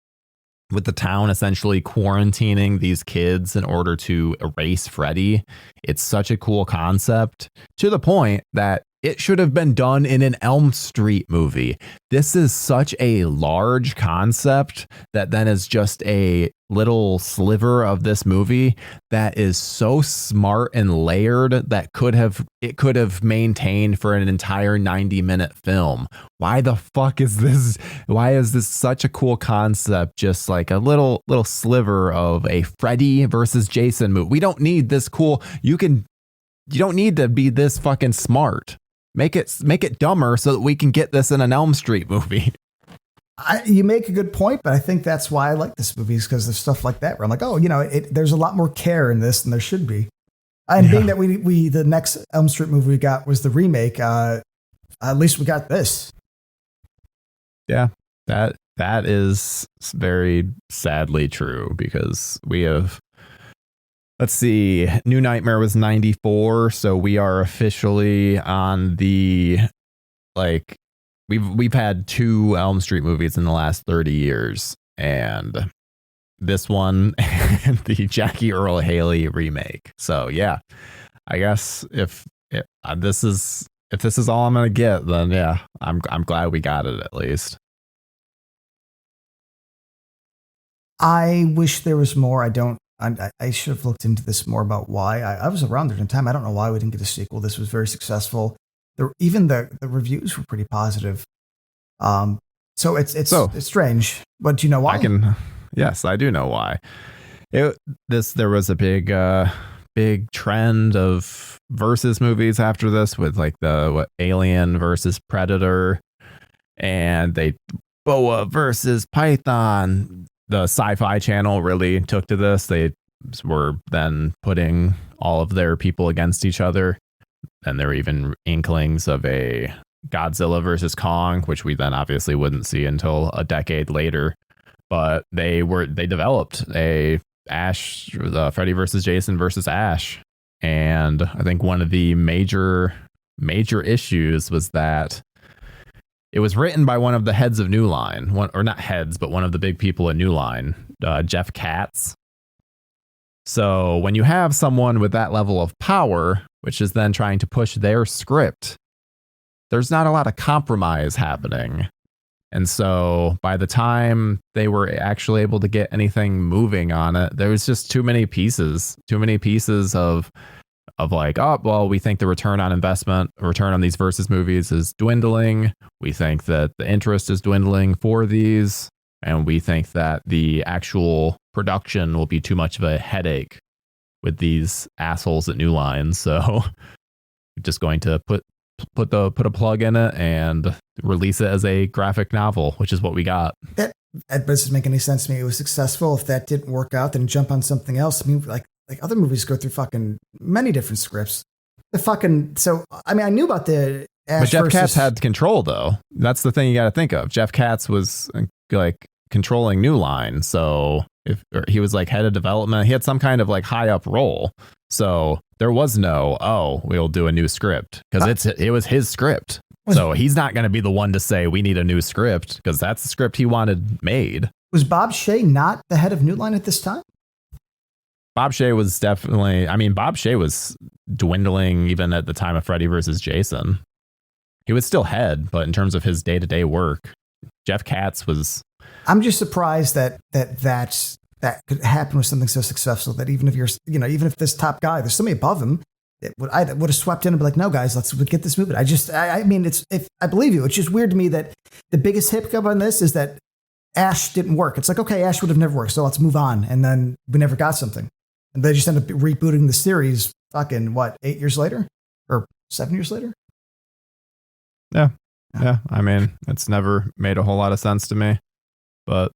with the town essentially quarantining these kids in order to erase Freddy. It's such a cool concept, to the point that it should have been done in an Elm Street movie. This is such a large concept that then is just a little sliver of this movie that is so smart and layered that it could have maintained for an entire 90-minute film. Why the fuck is this? Why is this such a cool concept? Just like a little sliver of a Freddy versus Jason movie. We don't need this cool. You don't need to be this fucking smart. Make it dumber so that we can get this in an Elm Street movie. You make a good point, but I think that's why I like this movie, is because there's stuff like that where I'm like, there's a lot more care in this than there should be. And being that we the next Elm Street movie we got was the remake, at least we got this. Yeah, that is very sadly true, because we have. Let's see. New Nightmare was 94, so we are officially on the we've had 2 Elm Street movies in the last 30 years, and this one and the Jackie Earl Haley remake. So yeah, I guess if this is all I'm gonna get, then yeah, I'm glad we got it at least. I wish there was more. I should have looked into this more about why. I was around there in time. I don't know why we didn't get a sequel. This was very successful. Even the reviews were pretty positive. So it's strange. But do you know why? Yes, I do know why. There was a big trend of versus movies after this, with like Alien versus Predator, and Boa versus Python. The Sci-Fi Channel really took to this. They were then putting all of their people against each other. And there were even inklings of a Godzilla versus Kong, which we then obviously wouldn't see until a decade later. But they developed a Freddy versus Jason versus Ash. And I think one of the major issues was that it was written by one of the heads of New Line, or not heads, but one of the big people at New Line, Jeff Katz. So when you have someone with that level of power, which is then trying to push their script, there's not a lot of compromise happening. And so by the time they were actually able to get anything moving on it, there was just too many pieces of like, we think the return on these versus movies is dwindling. We think that the interest is dwindling for these. And we think that the actual production will be too much of a headache with these assholes at New Line. So we're just going to put a plug in it and release it as a graphic novel, which is what we got. That doesn't make any sense to me. It was successful. If that didn't work out, then jump on something else. I mean, like other movies go through fucking many different scripts. I knew about the Ash but Jeff Katz had control, though. That's the thing you got to think of. Jeff Katz was like controlling New Line, so he was like head of development, he had some kind of like high up role. So there was no, we'll do a new script, because it was his script. So he's not going to be the one to say we need a new script, because that's the script he wanted made. Was Bob Shea not the head of New Line at this time? Bob Shea was Bob Shea was dwindling even at the time of Freddy versus Jason. He was still head, but in terms of his day-to-day work, Jeff Katz was. I'm just surprised that could happen with something so successful, that even if this top guy, there's somebody above him I would have swept in and be like, no, guys, let's get this moving. I mean, I believe you. It's just weird to me that the biggest hiccup on this is that Ash didn't work. It's like, okay, Ash would have never worked, so let's move on. And then we never got something. And they just end up rebooting the series fucking, 8 years later? Or 7 years later? Yeah. I mean, it's never made a whole lot of sense to me. But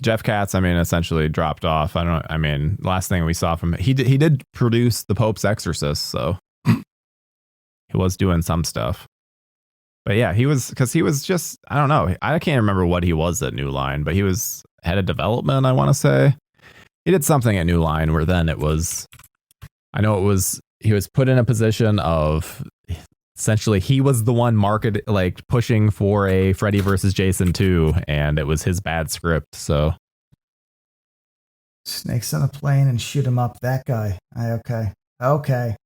Jeff Katz, I mean, essentially dropped off. Last thing we saw from him, he did produce The Pope's Exorcist, so he was doing some stuff. But yeah, he was just, I don't know. I can't remember what he was at New Line, but he was head of development, I want to say. He did something at New Line where then he was put in a position of essentially he was the one pushing for a Freddy versus Jason 2, and it was his bad script. So snakes on a plane and shoot him up. That guy. Okay.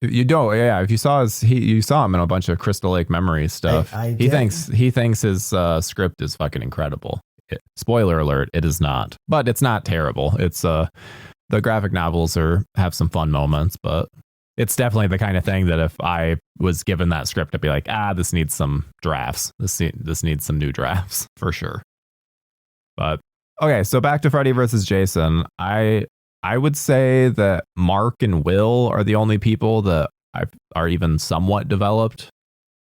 You don't, yeah. If you saw you saw him in a bunch of Crystal Lake Memories stuff. He thinks his script is fucking incredible. Spoiler alert: it is not, but it's not terrible. It's the graphic novels have some fun moments, but it's definitely the kind of thing that if I was given that script, I'd be like, this needs some drafts. This needs some new drafts for sure. But okay, so back to Freddy versus Jason. I would say that Mark and Will are the only people that are even somewhat developed.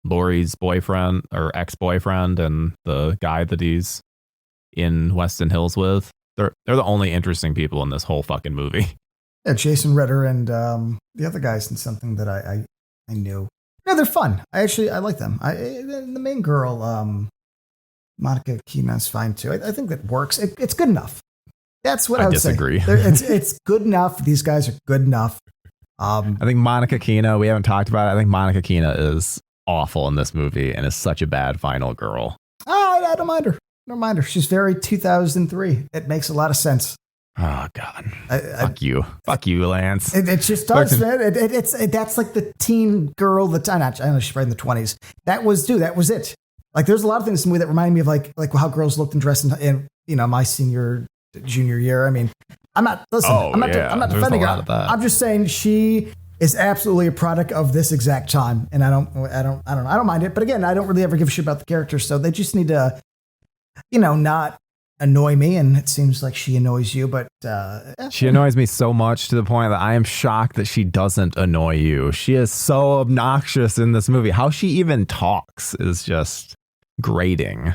Laurie's boyfriend or ex-boyfriend and the guy that he's in Weston Hills with. They're the only interesting people in this whole fucking movie. Yeah, Jason Ritter and the other guys in something that I knew. Yeah, they're fun. I like them. The main girl, Monica Keena's fine too. I think that works. It's good enough. That's what I would disagree. say. It's good enough. These guys are good enough. I think Monica Keena, we haven't talked about it. I think Monica Keena is awful in this movie and is such a bad final girl. I don't mind her. She's very 2003. It makes a lot of sense. Oh God! Fuck you, Lance. It just does, man. That's like the teen girl. I know she's right in the 20s. That was it. Like, there's a lot of things in the movie that remind me of like how girls looked and dressed in my junior year. I mean, I'm not defending her. I'm just saying she is absolutely a product of this exact time, and I don't mind it. But again, I don't really ever give a shit about the characters, so they just need to, not annoy me, and it seems like she annoys you, but she annoys me so much to the point that I am shocked that she doesn't annoy you. She is so obnoxious in this movie. How she even talks is just grating.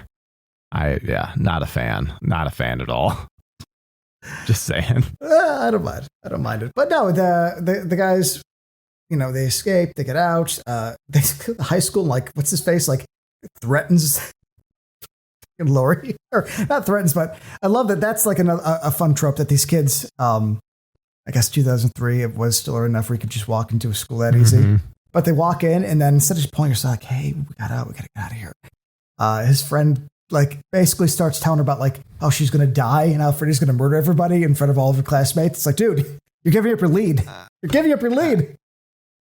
Not a fan at all. Just saying. I don't mind it. But no, the guys, they escape, they get out, they go to high school, like, what's his face, like, threatens Laurie, or not threatens, but I love that. That's like a fun trope that these kids, I guess 2003, it was still early enough where you could just walk into a school that easy. But they walk in, and then instead of just pulling yourself like, hey, we gotta get out of here. His friend like basically starts telling her about like how she's gonna die and how Freddy's gonna murder everybody in front of all of her classmates. It's like, dude, you're giving up your lead.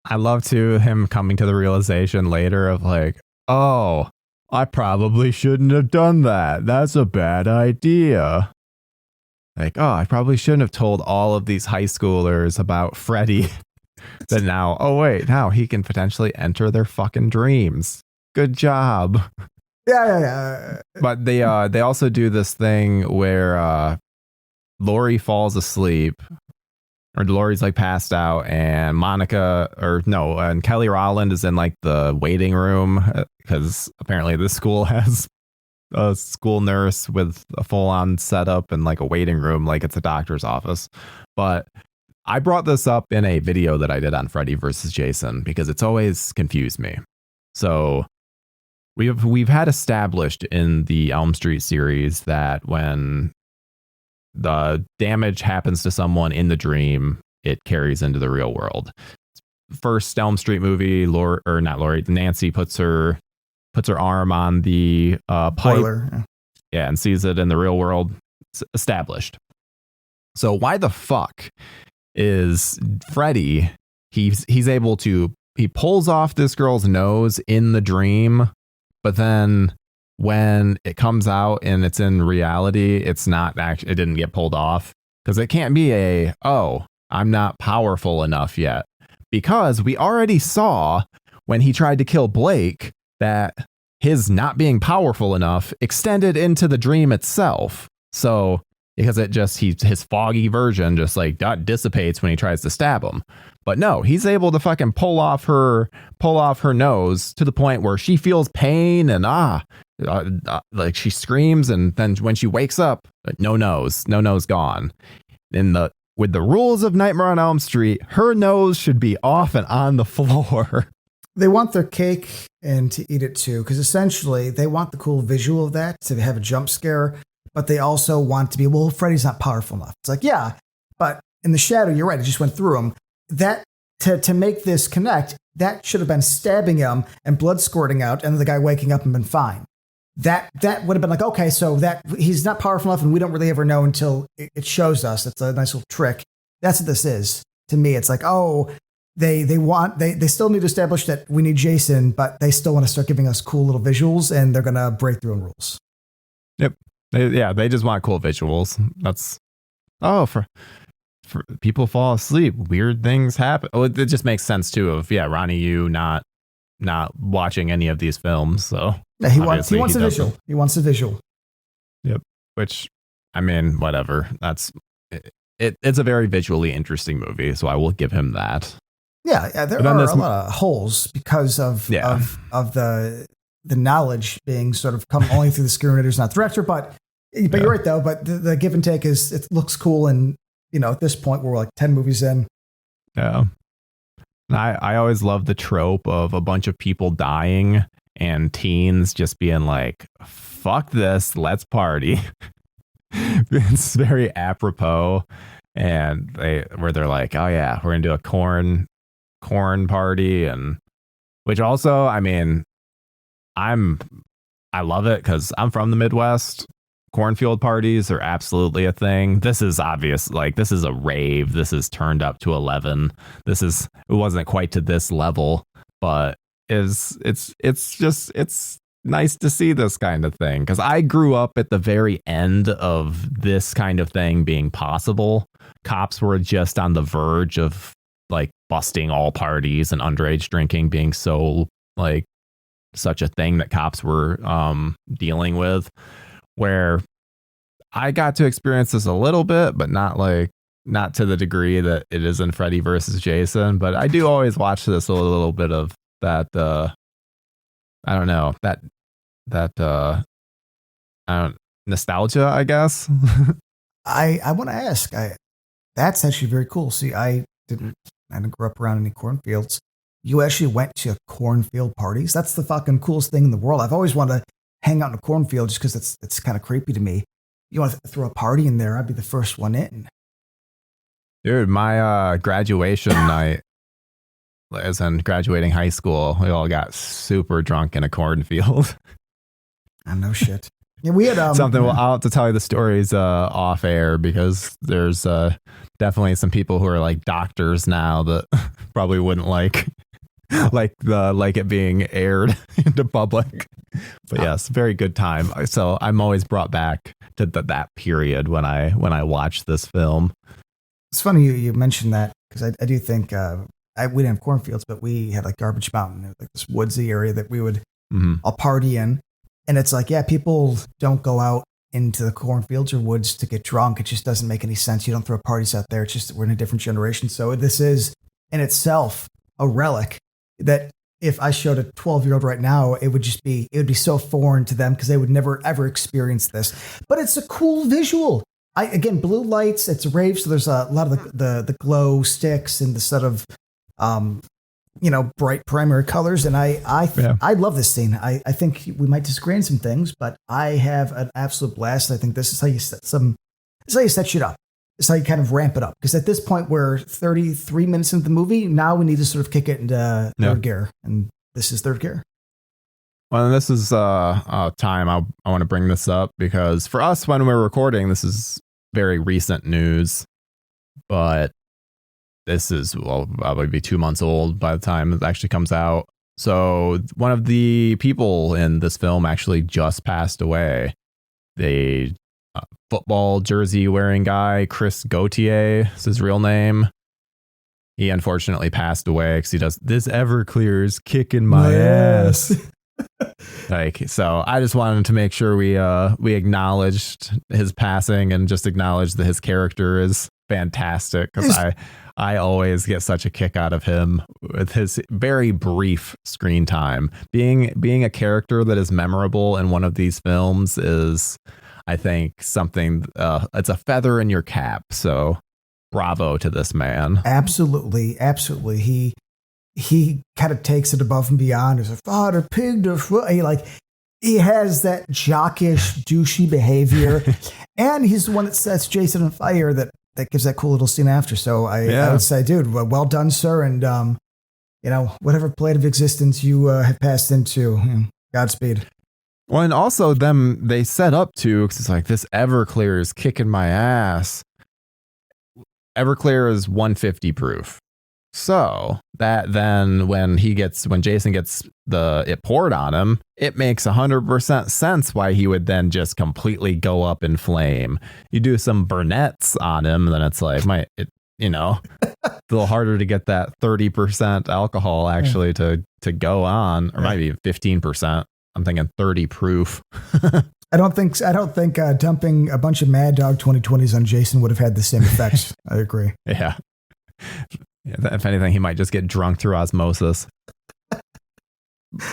I love him coming to the realization later of like, oh, I probably shouldn't have done that. That's a bad idea. Like, oh, I probably shouldn't have told all of these high schoolers about Freddy. That now he can potentially enter their fucking dreams. Good job. Yeah. But they also do this thing where Laurie falls asleep, or Laurie's like passed out, and and Kelly Rowland is in like the waiting room because apparently this school has a school nurse with a full-on setup and like a waiting room like it's a doctor's office. But I brought this up in a video that I did on Freddy versus Jason because it's always confused me. So we've had established in the Elm Street series that when the damage happens to someone in the dream, it carries into the real world. First Elm Street movie, Nancy puts her arm on the pipe, boiler, and sees it in the real world. It's established. So why the fuck is Freddy? He's able to, he pulls off this girl's nose in the dream, but then when it comes out and it's in reality, it's not actually, it didn't get pulled off, because it can't be I'm not powerful enough yet. because we already saw when he tried to kill Blake that his not being powerful enough extended into the dream itself. So because his foggy version just like dissipates when he tries to stab him. But no, he's able to fucking pull off her nose to the point where she feels pain and like she screams, and then when she wakes up, no nose gone. With the rules of Nightmare on Elm Street, her nose should be off and on the floor. They want their cake and to eat it too, because essentially they want the cool visual of that to have a jump scare, but they also want to be, well, Freddy's not powerful enough. It's like, yeah, but in the shadow, you're right, it just went through him. That to make this connect, that should have been stabbing him and blood squirting out, and the guy waking up and been fine. That would have been like, okay, so that he's not powerful enough, and we don't really ever know until it shows us. It's a nice little trick. That's what this is to me. It's like, oh, they still need to establish that we need Jason, but they still want to start giving us cool little visuals, and they're gonna break their own rules. Yep. They just want cool visuals. That's for people fall asleep, weird things happen. Oh, it just makes sense too. Of Ronnie Yu not watching any of these films, so yeah, he wants a visual. He wants a visual. Yep. Which, I mean, whatever. That's it. It's a very visually interesting movie, so I will give him that. Yeah, there are a lot of holes because of the knowledge being sort of come only through the screenwriters, not the director. But you're right though. But the give and take is it looks cool, and at this point we're like 10 movies in. Yeah, I always love the trope of a bunch of people dying and teens just being like, "Fuck this, let's party." It's very apropos, and they're like, "Oh yeah, we're gonna do a corn party," and which also, I mean, I love it because I'm from the Midwest. Cornfield parties are absolutely a thing. This is obvious, like this is a rave. This is turned up to 11. It wasn't quite to this level, but it's nice to see this kind of thing, because I grew up at the very end of this kind of thing being possible. Cops were just on the verge of like busting all parties, and underage drinking being so like such a thing that cops were dealing with, where I got to experience this a little bit, but not to the degree that it is in Freddy versus Jason. But I do always watch this a little bit of that I don't know, nostalgia, I guess. I want to ask, that's actually very cool. See, I didn't grow up around any cornfields. You actually went to cornfield parties? That's the fucking coolest thing in the world. I've always wanted to hang out in a cornfield just because it's kind of creepy to me. You want to throw a party in there, I'd be the first one in. Dude, my graduation night, as in graduating high school, we all got super drunk in a cornfield. I know shit. Yeah, we had something. Well, I'll have to tell you the stories off air, because there's definitely some people who are like doctors now that probably wouldn't like it being aired into public. But yes, very good time. So I'm always brought back to that period when I watched this film. It's funny you mentioned that, because I do think we didn't have cornfields, but we had like Garbage Mountain, like this woodsy area that we would all party in. And it's like, yeah, people don't go out into the cornfields or woods to get drunk. It just doesn't make any sense. You don't throw parties out there. It's just we're in a different generation. So this is in itself a relic that if I showed a 12-year-old right now, it would be so foreign to them, because they would never ever experience this. But it's a cool visual. Again, blue lights, it's a rave, so there's a lot of the glow sticks and the sort of bright primary colors, and I love this scene. I think we might disagree on some things, but I have an absolute blast. I think this is how you set shit up. It's how you kind of ramp it up, because at this point we're 33 minutes into the movie. Now we need to sort of kick it into third gear, and this is third gear. Well, this is time I want to bring this up, because for us, when we're recording, this is very recent news, but this is probably be 2 months old by the time it actually comes out. So one of the people in this film actually just passed away. The football jersey wearing guy, Chris Gauthier is his real name. he unfortunately passed away because he does this Everclear's kicking my ass. Like, so I just wanted to make sure we acknowledged his passing and just acknowledged that his character is fantastic, because I always get such a kick out of him with his very brief screen time. Being a character that is memorable in one of these films is, I think, something, it's a feather in your cap. So bravo to this man. Absolutely. He kind of takes it above and beyond. He's like, father pig, he has that jockish, douchey behavior. And he's the one that sets Jason on fire that gives that cool little scene after. So I would say, dude, well done, sir. And, whatever plane of existence you have passed into, Godspeed. Well, and also they set up to, because it's like, this Everclear is kicking my ass. Everclear is 150 proof. So that then when Jason gets it poured on him, it makes 100% sense why he would then just completely go up in flame. You do some burnettes on him, then it's like, it's a little harder to get that 30% alcohol actually to go on, or maybe 15%. I'm thinking 30 proof. I don't think dumping a bunch of Mad Dog 2020s on Jason would have had the same effects. I agree. Yeah. If anything, he might just get drunk through osmosis.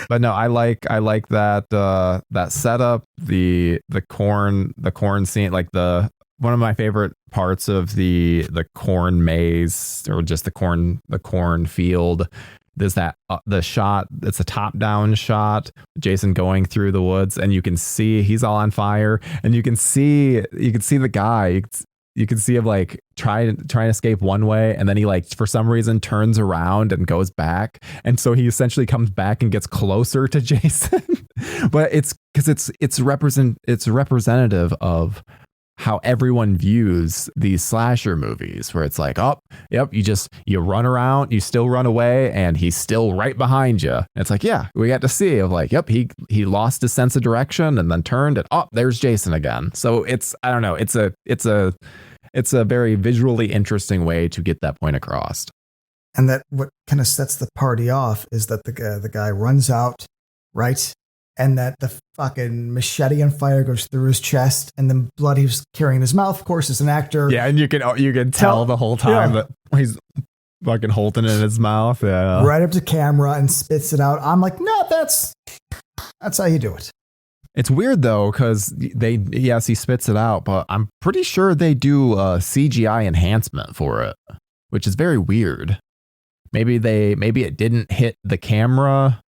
But no, I like that setup, the corn scene, like one of my favorite parts of the corn maze, or just the corn field. There's that the shot. It's a top down shot. Jason going through the woods, and you can see he's all on fire, and you can see the guy. You can see him like trying to escape one way, and then he for some reason turns around and goes back, and so he essentially comes back and gets closer to Jason. But it's because it's representative of how everyone views these slasher movies, where it's like, oh, yep, you run around, you still run away, and he's still right behind you. And it's like, yeah, we got to see of like, yep, he lost his sense of direction and then turned, and there's Jason again. So I don't know, it's a very visually interesting way to get that point across. And that what kind of sets the party off is that the guy runs out, right? And that the fucking machete on fire goes through his chest, and then blood he was carrying in his mouth, of course, as an actor. Yeah, and you can tell the whole time that he's fucking holding it in his mouth. Yeah, right up to camera and spits it out. I'm like, no, that's how you do it. It's weird though, because he spits it out, but I'm pretty sure they do CGI enhancement for it, which is very weird. Maybe it didn't hit the camera.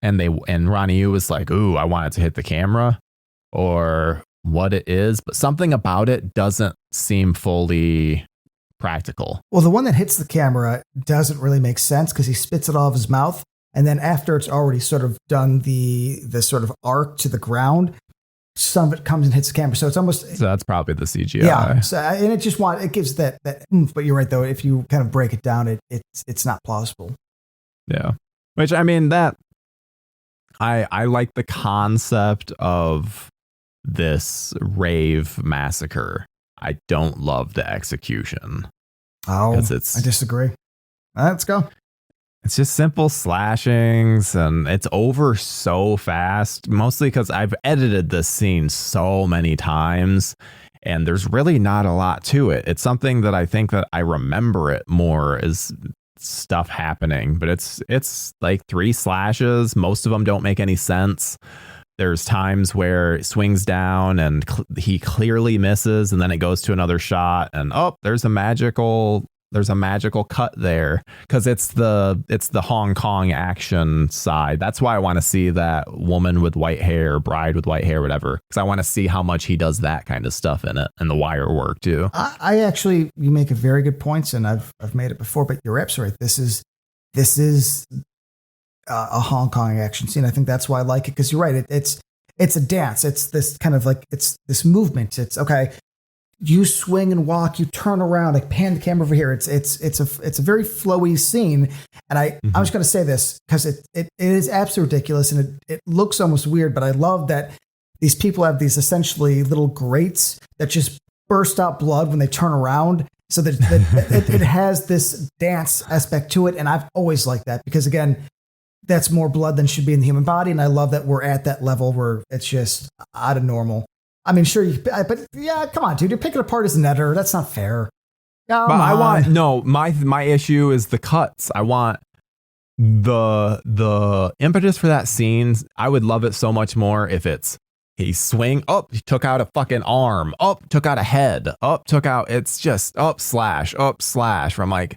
And Ronnie Yu was like, ooh, I want it to hit the camera, or what it is, but something about it doesn't seem fully practical. Well, the one that hits the camera doesn't really make sense because he spits it all of his mouth. And then after it's already sort of done the sort of arc to the ground, some of it comes and hits the camera. So it's almost... So that's probably the CGI. Yeah. So, and it gives that oomph, but you're right though. If you kind of break it down, it's not plausible. Yeah. Which, I mean, I like the concept of this rave massacre. I don't love the execution. Oh, I disagree. Let's go. It's just simple slashings, and it's over so fast, mostly because I've edited this scene so many times, and there's really not a lot to it. It's something that I think that I remember it more as stuff happening, but it's like 3 slashes. Most of them don't make any sense. There's times where it swings down and he clearly misses, and then it goes to another shot, and there's a magical cut there, because it's the Hong Kong action side. That's why I want to see that woman with white hair, bride with white hair, whatever, because I want to see how much he does that kind of stuff in it, and the wire work too. I actually, you make a very good points, and I've made it before, but you're absolutely right. This is a Hong Kong action scene. I think that's why I like it, because you're right. It's a dance. It's this kind of like, it's this movement. It's okay. You swing and walk, you turn around, like pan the camera over here. It's a very flowy scene. And I'm just going to say this because it is absolutely ridiculous, and it looks almost weird, but I love that these people have these essentially little grates that just burst out blood when they turn around. So that it has this dance aspect to it. And I've always liked that because, again, that's more blood than should be in the human body. And I love that we're at that level where it's just out of normal. I mean, sure, but yeah, come on, dude. You're picking apart as an editor. That's not fair. My issue is the cuts. I want the impetus for that scene. I would love it so much more if it's he he took out a fucking arm, took out a head, took out, it's just slash. I'm like,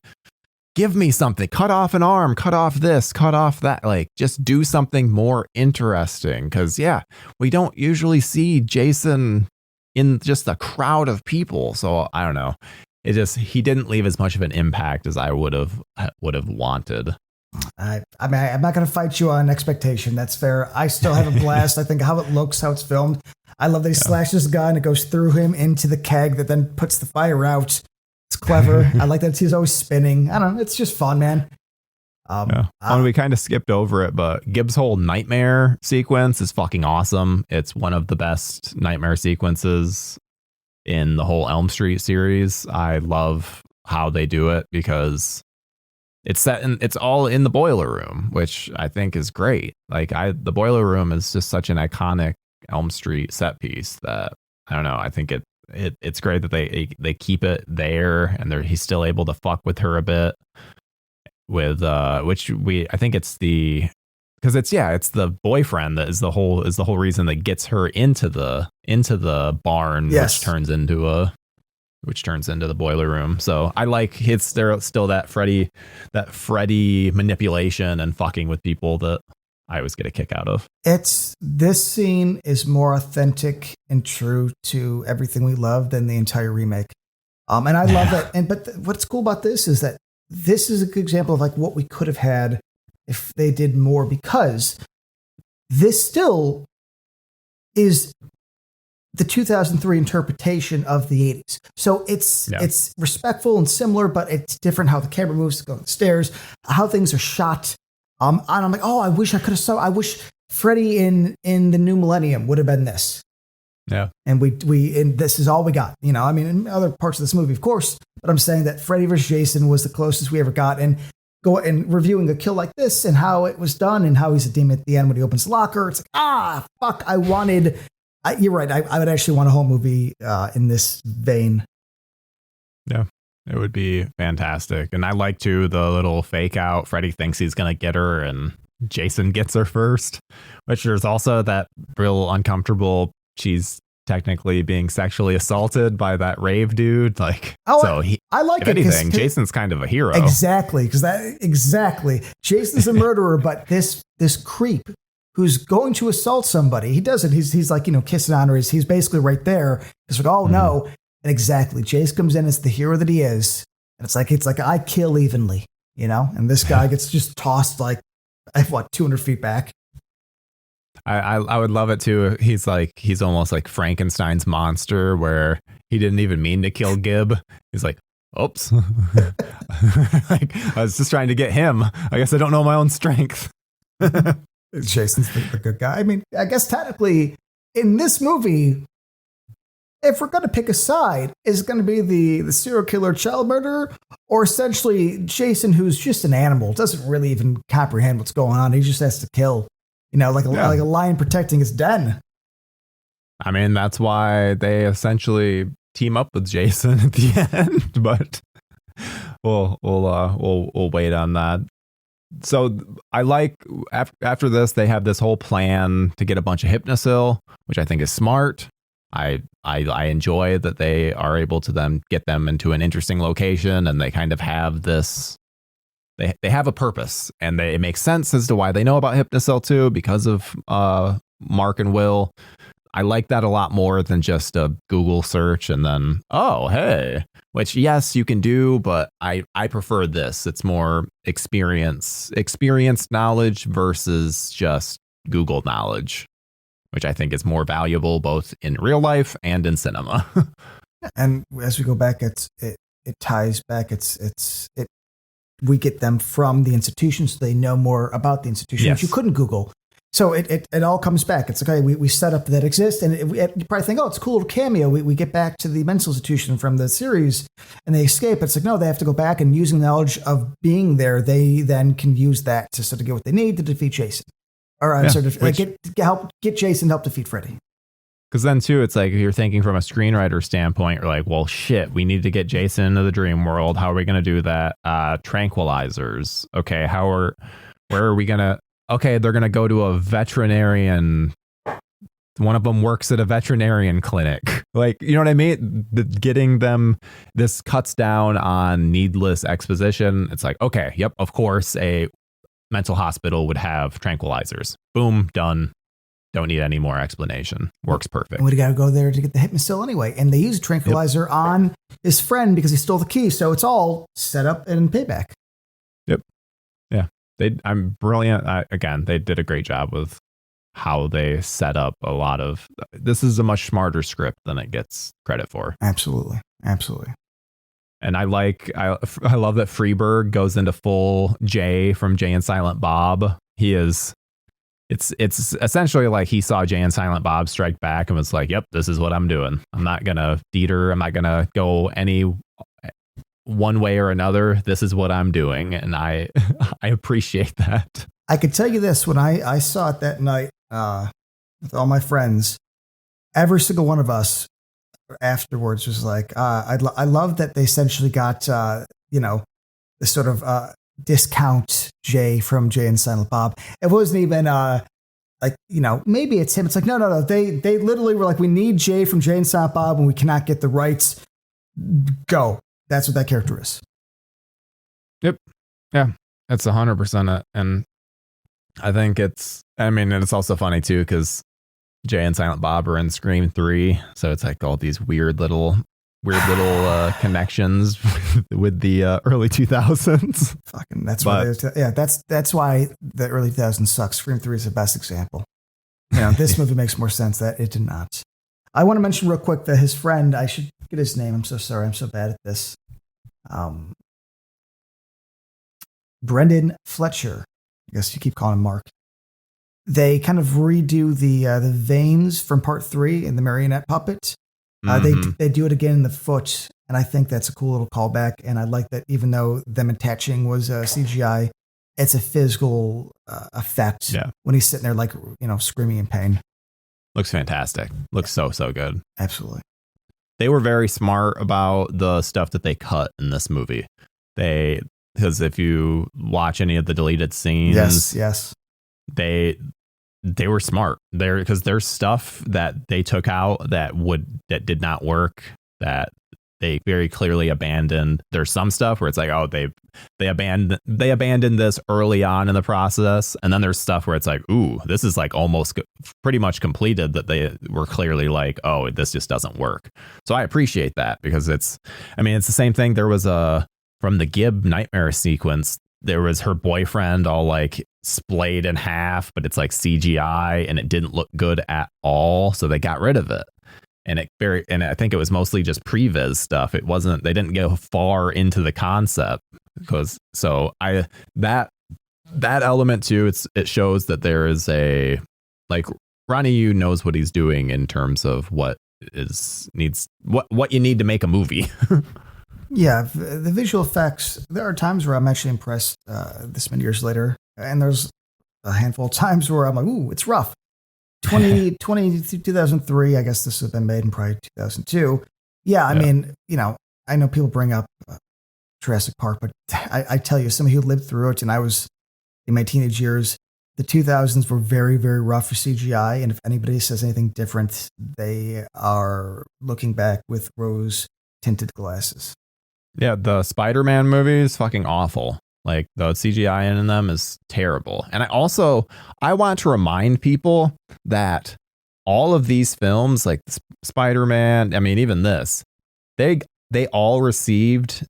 give me something, cut off an arm, cut off this, cut off that, like just do something more interesting. Cause yeah, we don't usually see Jason in just a crowd of people. So I don't know. He didn't leave as much of an impact as I would have wanted. I mean, I'm not going to fight you on expectation. That's fair. I still have a blast. I think how it looks, how it's filmed. I love that he slashes this guy and it goes through him into the keg that then puts the fire out. It's clever. I like that he's always spinning. I don't know. It's just fun, man. We kind of skipped over it, but Gibbs' whole nightmare sequence is fucking awesome. It's one of the best nightmare sequences in the whole Elm Street series. I love how they do it because it's all in the boiler room, which I think is great. Like the boiler room is just such an iconic Elm Street set piece that I don't know. I think it's great that they keep it there and he's still able to fuck with her a bit with I think it's because it's the boyfriend that is the whole reason that gets her into the barn, yes. which turns into the boiler room. So I like there still that Freddy manipulation and fucking with people that I always get a kick out of. This scene is more authentic and true to everything we love than the entire remake. And I love that. But what's cool about this is that this is a good example of like what we could have had if they did more, because this still is the 2003 interpretation of the 80s. So it's respectful and similar, but it's different how the camera moves to go up the stairs, how things are shot. And I'm like, I wish I wish Freddy in the New Millennium would have been this. Yeah. And and this is all we got. You know, I mean, in other parts of this movie, of course, but I'm saying that Freddy vs. Jason was the closest we ever got. And reviewing a kill like this and how it was done and how he's a demon at the end when he opens the locker. It's like, fuck, you're right. I would actually want a whole movie in this vein. Yeah, it would be fantastic. And I like too the little fake out. Freddy thinks he's going to get her and Jason gets her first, which there's also that real uncomfortable. She's technically being sexually assaulted by that rave dude. Like, I like if anything, Jason's kind of a hero. Exactly. Jason's a murderer, but this creep who's going to assault somebody, he doesn't. He's like, kissing on her. He's basically right there. It's like, no. And exactly. Jason comes in as the hero that he is. And it's like I kill evenly, and this guy gets just tossed like, 200 feet back. I would love it too. He's almost like Frankenstein's monster where he didn't even mean to kill Gib. He's like, oops. I was just trying to get him. I guess I don't know my own strength. Jason's the good guy. I mean, I guess technically in this movie, if we're going to pick a side, is it going to be the serial killer child murderer or essentially Jason, who's just an animal, doesn't really even comprehend what's going on. He just has to kill. Like a lion protecting his den. I mean, that's why they essentially team up with Jason at the end. But we'll wait on that. So I like after this, they have this whole plan to get a bunch of Hypnosil, which I think is smart. I enjoy that they are able to then get them into an interesting location, and they kind of have this. They have a purpose, and it makes sense as to why they know about Hypnosil too, because of Mark and Will. I like that a lot more than just a Google search and then, hey, which yes, you can do, but I prefer this. It's more experienced knowledge versus just Google knowledge, which I think is more valuable both in real life and in cinema. And as we go back, it ties back. We get them from the institution, so they know more about the institution, which you couldn't Google. So it all comes back. It's like, okay, we set up that exists, and you probably think, oh, it's a cool little cameo. We get back to the mental institution from the series, and they escape. It's like, no, they have to go back, and using knowledge of being there, they then can use that to sort of get what they need to defeat Jason. Or sort of get Jason to help defeat Freddy. Because then, too, it's like if you're thinking from a screenwriter standpoint, you're like, well, shit, we need to get Jason into the dream world. How are we going to do that? Tranquilizers. Okay, where are we going to... Okay, they're going to go to a veterinarian. One of them works at a veterinarian clinic. Like, you know what I mean? Getting them, this cuts down on needless exposition. It's like, okay, yep, of course, a mental hospital would have tranquilizers. Boom, done. Don't need any more explanation. Works perfect. And we got to go there to get the hypnocil anyway. And they use a tranquilizer on his friend because he stole the key. So it's all set up and payback. Yep. Yeah. I'm brilliant. Again, they did a great job with how they set up a lot of. This is a much smarter script than it gets credit for. Absolutely. Absolutely. And I love that Freeberg goes into full Jay from Jay and Silent Bob. It's essentially like he saw Jay and Silent Bob Strike Back and was like, yep, this is what I'm doing. I'm not going to go any one way or another. This is what I'm doing. And I appreciate that. I could tell you this, when I saw it that night with all my friends, every single one of us afterwards was like, I love that they essentially got, this sort of discount Jay from Jay and Silent Bob. It wasn't even maybe it's him. It's like, no. They literally were like, we need Jay from Jay and Silent Bob and we cannot get the rights. Go. That's what that character is. Yep. Yeah. That's 100%. And I think it's also funny too, because Jay and Silent Bob are in Scream 3. So it's like all these weird little connections with the early 2000s. Fucking, that's why the early 2000s sucks. Scream 3 is the best example. This movie makes more sense that it did not. I want to mention real quick that his friend, I should get his name. I'm so sorry. I'm so bad at this. Brendan Fletcher. I guess you keep calling him Mark. They kind of redo the veins from part 3 in the marionette puppet. They do it again in the foot, and I think that's a cool little callback. And I like that even though them attaching was CGI, it's a physical effect when he's sitting there like, screaming in pain. Looks fantastic. Looks so good. Absolutely. They were very smart about the stuff that they cut in this movie. Because if you watch any of the deleted scenes, yes, they were smart there, because there's stuff that they took out that did not work, that they very clearly abandoned. There's some stuff where it's like, oh, they abandoned this early on in the process, and then there's stuff where it's like, ooh, this is like almost pretty much completed, that they were clearly like, oh, this just doesn't work. So I appreciate that, because it's the same thing. There was from the Gibb nightmare sequence, there was her boyfriend all like splayed in half, but it's like CGI and it didn't look good at all. So they got rid of it. And I think it was mostly just previs stuff. They didn't go far into the concept, because that element too, it shows that there is Ronnie knows what he's doing in terms of what you need to make a movie. Yeah, the visual effects, there are times where I'm actually impressed this many years later. And there's a handful of times where I'm like, ooh, it's rough. 2003, I guess this has been made in probably 2002. Yeah, I mean, I know people bring up Jurassic Park, but I tell you, somebody who lived through it, and I was in my teenage years, the 2000s were very, very rough for CGI. And if anybody says anything different, they are looking back with rose-tinted glasses. Yeah, the Spider-Man movie is fucking awful. Like, the CGI in them is terrible. And I want to remind people that all of these films, like Spider-Man, even this, they all received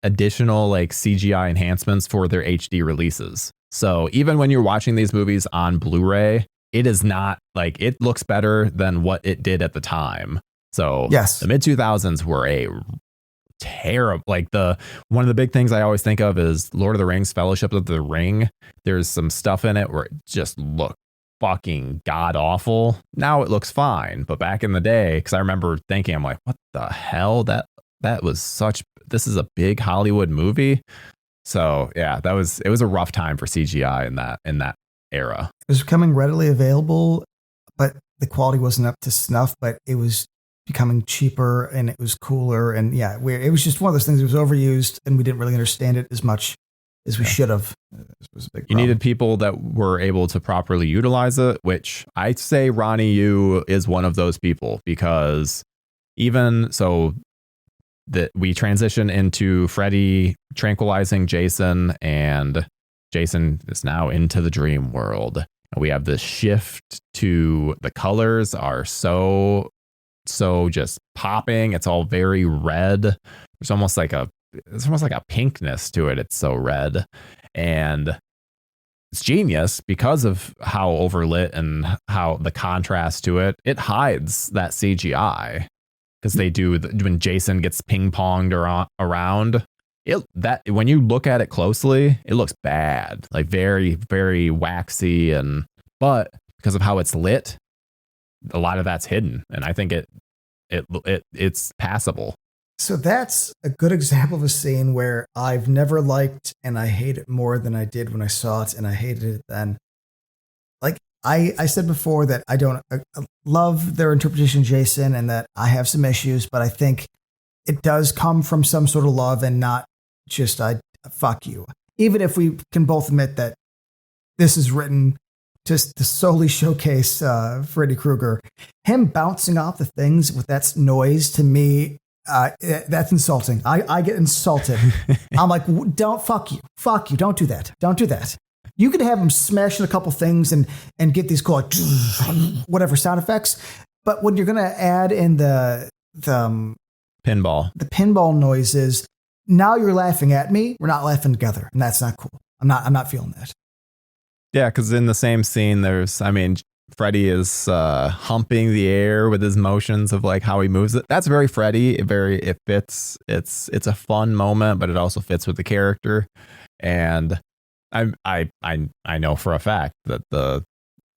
additional like CGI enhancements for their HD releases. So even when you're watching these movies on Blu-ray, it is not like, it looks better than what it did at the time. So yes, the mid 2000s were a terrible, like one of the big things I always think of is Lord of the Rings, Fellowship of the Ring. There's some stuff in it where it just looked fucking god awful. Now it looks fine, but back in the day, because I remember thinking, I'm like, what the hell? That was this is a big Hollywood movie. So yeah, it was a rough time for CGI in that era. It was becoming readily available, but the quality wasn't up to snuff, but it was becoming cheaper and it was cooler. And yeah, it was just one of those things that was overused and we didn't really understand it as much as we should have. It was a big problem. You needed people that were able to properly utilize it, which I'd say Ronnie Yu is one of those people, because even so that we transition into Freddy tranquilizing Jason, and Jason is now into the dream world. And we have this shift to the colors are so just popping. It's all very red. There's almost like a pinkness to it. It's so red, and it's genius because of how overlit and how the contrast to it. It hides that CGI because they do when Jason gets ping ponged around. When you look at it closely, it looks bad, like very, very waxy, but because of how it's lit, a lot of that's hidden, and I think it's passable. So that's a good example of a scene where I've never liked and I hate it more than I did when I saw it, and I hated it then. Like I said before that I don't love their interpretation of Jason and that I have some issues, but I think it does come from some sort of love and not just fuck you. Even if we can both admit that this is written just to solely showcase Freddy Krueger, him bouncing off the things with that noise, to me, that's insulting. I get insulted. I'm like, fuck you. Don't do that. You could have him smashing a couple things and get these cool, like, whatever sound effects. But when you're going to add in the pinball noises, now you're laughing at me. We're not laughing together. And that's not cool. I'm not feeling that. Yeah. Cause in the same scene, Freddy is humping the air with his motions of like how he moves it. That's very Freddy. It fits. It's a fun moment, but it also fits with the character. And I know for a fact that the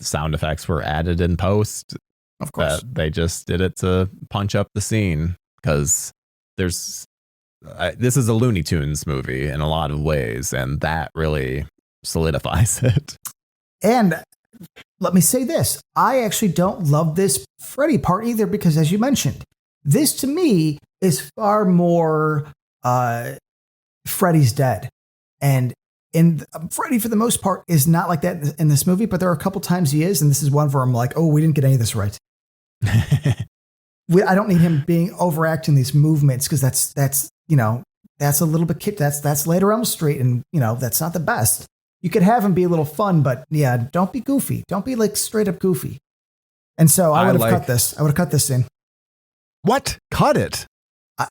sound effects were added in post. Of course, that they just did it to punch up the scene, because this is a Looney Tunes movie in a lot of ways, and that really solidifies it. And let me say this. I actually don't love this Freddy part either, because as you mentioned, this to me is far more Freddy's dead. And Freddy, for the most part, is not like that in this movie, but there are a couple times he is. And this is one where I'm like, oh, we didn't get any of this right. I don't need him being overacting these movements, because that's a little bit kid. That's later Elm Street. And, that's not the best. You could have him be a little fun, but yeah, don't be goofy. Don't be like straight up goofy. And so I would have cut this. I would have cut this scene. What? Cut it?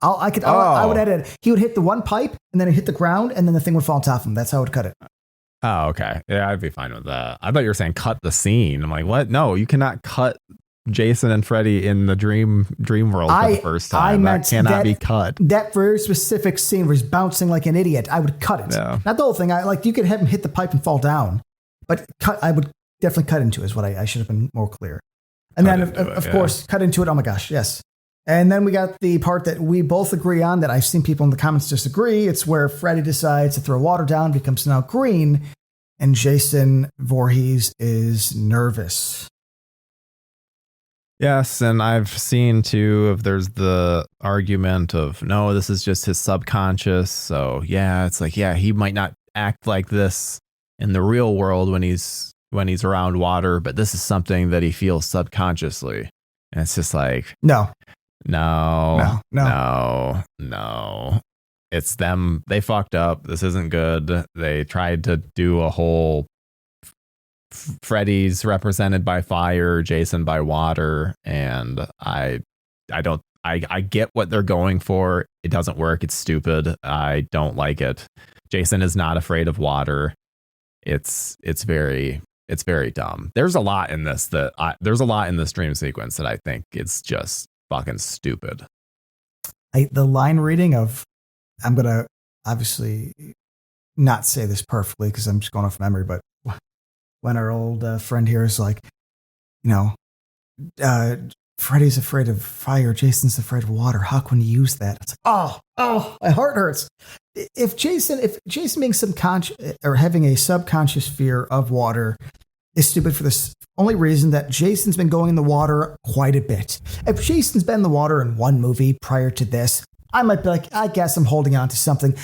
I would edit it. He would hit the one pipe and then it hit the ground and then the thing would fall on top of him. That's how I would cut it. Oh, okay. Yeah, I'd be fine with that. I thought you were saying cut the scene. I'm like, what? No, you cannot cut Jason and Freddy in the dream world for the first time. That cannot be cut. That very specific scene where he's bouncing like an idiot, I would cut it. Yeah. Not the whole thing. You could have him hit the pipe and fall down, but I would definitely cut into it, is what I should have been more clear. And then, of course, cut into it. Oh my gosh, yes. And then we got the part that we both agree on, that I've seen people in the comments disagree. It's where Freddy decides to throw water down, becomes now green, and Jason Voorhees is nervous. Yes, and I've seen too, if there's the argument of, no, this is just his subconscious. So yeah, it's like, yeah, he might not act like this in the real world when he's around water, but this is something that he feels subconsciously. And it's just like, No. It's them. They fucked up. This isn't good. They tried to do a whole Freddy's represented by fire, Jason by water, and I get what they're going for. It doesn't work. It's stupid. I don't like it. Jason is not afraid of water. It's very dumb. There's a lot in this dream sequence that I think it's just fucking stupid. The line reading of, I'm gonna obviously not say this perfectly because I'm just going off memory, but when our old friend here is like, you know, Freddy's afraid of fire, Jason's afraid of water. How can we use that? It's like, oh, my heart hurts. If Jason being subconscious or having a subconscious fear of water is stupid for this only reason that Jason's been going in the water quite a bit. If Jason's been in the water in one movie prior to this, I might be like, I guess I'm holding on to something.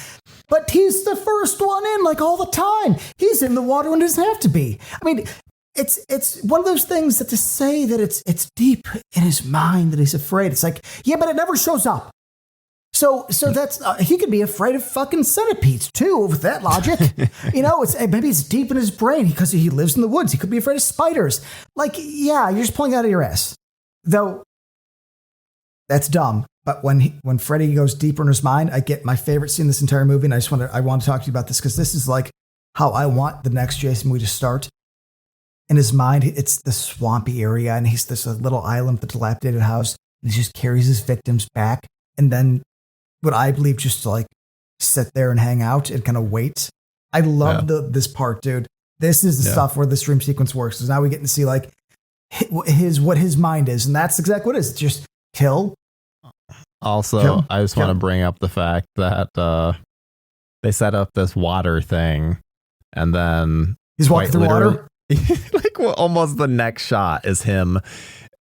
But he's the first one in, like, all the time. He's in the water when it doesn't have to be. I mean, it's one of those things that to say that it's deep in his mind that he's afraid. It's like, yeah, but it never shows up. So that's he could be afraid of fucking centipedes too with that logic. Maybe it's deep in his brain because he lives in the woods. He could be afraid of spiders. Like, yeah, you're just pulling out of your ass. Though that's dumb. But when Freddy goes deeper in his mind, I get my favorite scene in this entire movie, and I want to talk to you about this because this is like how I want the next Jason movie to start. In his mind, it's the swampy area, and he's this little island with a dilapidated house, and he just carries his victims back, and then what I believe just to like sit there and hang out and kind of wait. I love this part, dude. This is the stuff where this dream sequence works. So now we get to see like what his mind is, and that's exactly what it is. It's just kill. Also, I just want to bring up the fact that they set up this water thing, and then he's walking through water. Like almost the next shot is him.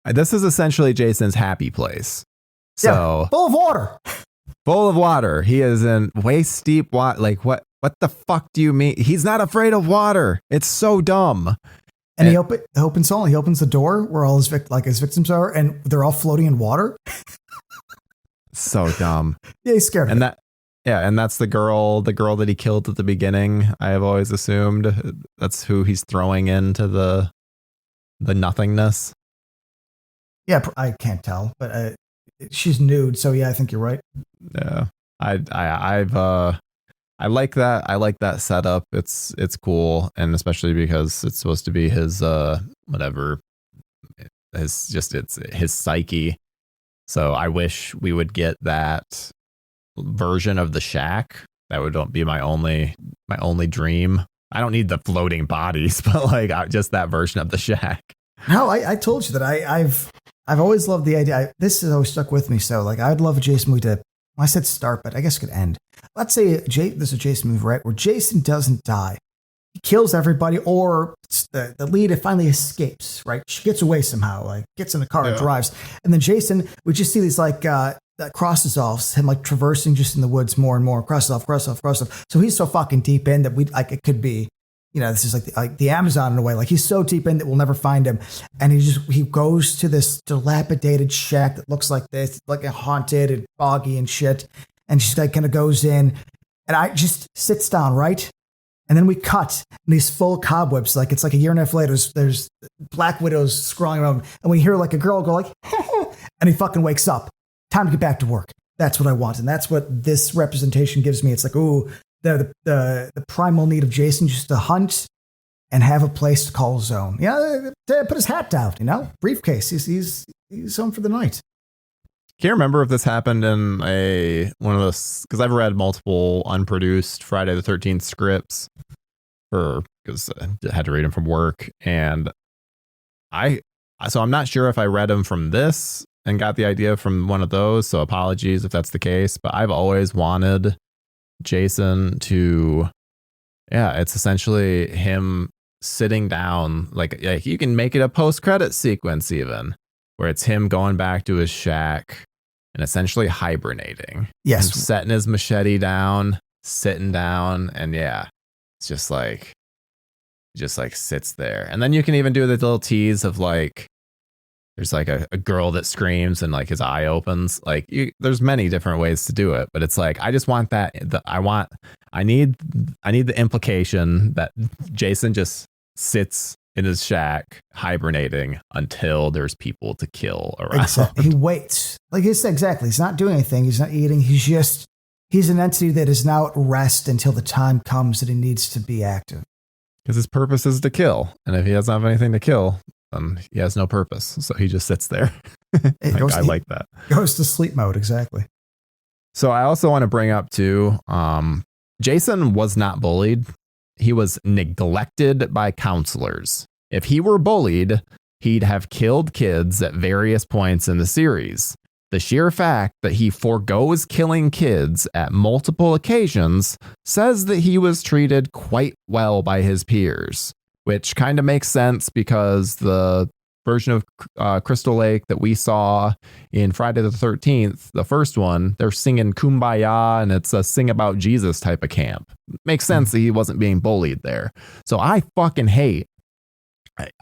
This is essentially Jason's happy place. So full of water. Full of water. He is in waist deep water. Like what the fuck do you mean? He's not afraid of water. It's so dumb. And he opens the door where all his victims are, and they're all floating in water. So dumb. Yeah, he's scared. And that's the girl that he killed at the beginning. I have always assumed that's who he's throwing into the nothingness. Yeah, I can't tell, but she's nude, so yeah, I think you're right. Yeah, I like that. I like that setup. It's cool, and especially because it's supposed to be his his psyche. So I wish we would get that version of the shack. That would be my only dream. I don't need the floating bodies, but like just that version of the shack. No, I told you that I've always loved the idea. This has always stuck with me. So like I'd love a Jason movie to. Well, I said start, but I guess it could end. Let's say this is a Jason movie, right? Where Jason doesn't die. He kills everybody, or the lead finally escapes, right? She gets away somehow, like gets in a car and drives. And then Jason, we just see these like cross dissolves, him like traversing just in the woods more and more, cross off. So he's so fucking deep in that it could be, this is like the Amazon in a way. Like he's so deep in that we'll never find him. And he goes to this dilapidated shack that looks like this, like a haunted and foggy and shit. And she's like kind of goes in, and I just sits down, right? And then we cut, and he's full of cobwebs. Like it's like a year and a half later, there's black widows scrawling around, and we hear like a girl go like, and he fucking wakes up. Time to get back to work. That's what I want, and that's what this representation gives me. It's like, ooh, the primal need of Jason just to hunt and have a place to call his own. To put his hat down, briefcase. He's home for the night. Can't remember if this happened in one of those, because I've read multiple unproduced Friday the 13th scripts because I had to read them from work, and so I'm not sure if I read them from this and got the idea from one of those. So apologies if that's the case, but I've always wanted Jason to, it's essentially him sitting down, like you can make it a post-credit sequence even, where it's him going back to his shack and essentially hibernating. Yes. Him setting his machete down, sitting down, and it's just like sits there. And then you can even do the little tease of like, there's like a girl that screams and like his eye opens. Like there's many different ways to do it, but it's like, I just want that. I need the implication that Jason just sits in his shack hibernating until there's people to kill around. Exactly. He waits. Like he said, exactly. He's not doing anything. He's not eating. He's an entity that is now at rest until the time comes that he needs to be active. Because his purpose is to kill. And if he doesn't have anything to kill, he has no purpose. So he just sits there. I like that. Goes to sleep mode. Exactly. So I also want to bring up too, Jason was not bullied he was neglected by counselors. If he were bullied, he'd have killed kids at various points in the series. The sheer fact that he forgoes killing kids at multiple occasions says that he was treated quite well by his peers, which kind of makes sense because the version of Crystal Lake that we saw in Friday the 13th, the first one, they're singing Kumbaya and it's a sing about Jesus type of camp. Makes sense that he wasn't being bullied there. So I fucking hate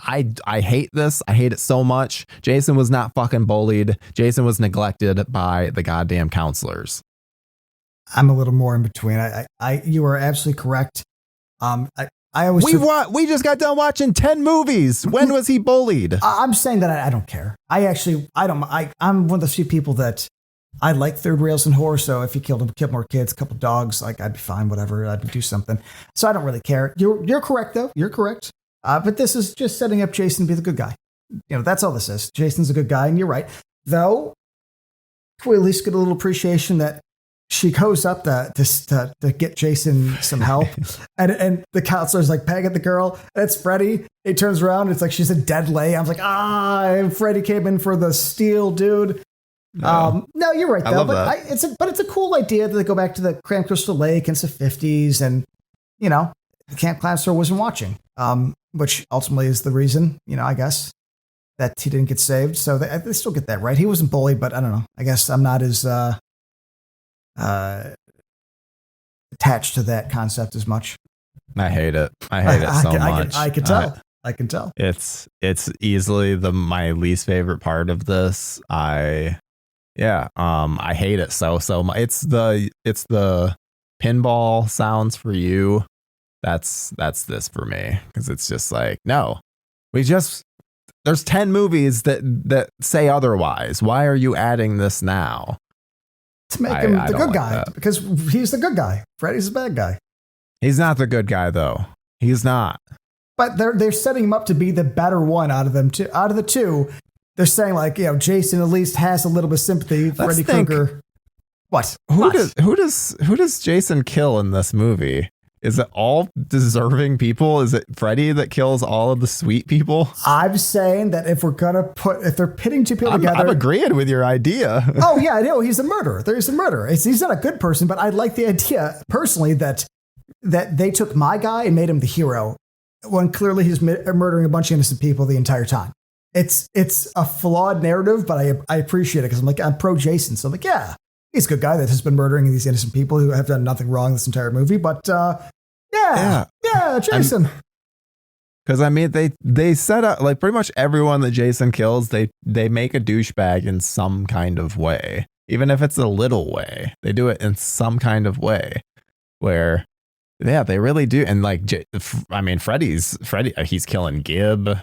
I hate this. I hate it so much. Jason was not fucking bullied. Jason was neglected by the goddamn counselors. I'm a little more in between. You are absolutely correct. I always we just got done watching 10 movies. When was he bullied? I'm saying that I don't care. I'm one of the few people that I like third rails in horror. So if he killed more kids, a couple dogs, like I'd be fine, whatever. I'd do something. So I don't really care. You're correct though. You're correct. But this is just setting up Jason to be the good guy. That's all this is. Jason's a good guy, and you're right. Though, we at least get a little appreciation that she goes up to get Jason some help, and the counselor's like pegging the girl. And it's Freddy. He turns around. It's like she's a dead lay. I was like, and Freddy came in for the steal, dude. No, you're right though. But it's a cool idea that they go back to the Camp Crystal Lake. And it's the 50s, and the camp counselor wasn't watching. Which ultimately is the reason, I guess, that he didn't get saved. So they still get that right. He wasn't bullied, but I don't know. I guess I'm not as attached to that concept as much. I hate it. I hate it so much. I can tell. I can tell. It's easily my least favorite part of this. I hate it so much. It's the pinball sounds for you. That's this for me, because it's just like, no, there's 10 movies that say otherwise. Why are you adding this now? To make him the good guy, because he's the good guy. Freddy's the bad guy. He's not the good guy though. He's not. But they're setting him up to be the better one out of them. Out of the two, they're saying like, Jason at least has a little bit of sympathy. Freddy Krueger. What? Who does Jason kill in this movie? Is it all deserving people? Is it Freddy that kills all of the sweet people? I'm saying that if they're pitting two people together. I'm agreeing with your idea. Oh, yeah, I know. He's a murderer. He's a murderer. He's not a good person, but I like the idea personally that they took my guy and made him the hero when clearly he's murdering a bunch of innocent people the entire time. It's a flawed narrative, but I appreciate it because I'm pro Jason. So I'm like, yeah, he's a good guy that has been murdering these innocent people who have done nothing wrong this entire movie. But yeah, Jason. Because they set up like pretty much everyone that Jason kills, they make a douchebag in some kind of way, even if it's a little way. They do it in some kind of way where, they really do. And like, Freddy, he's killing Gib.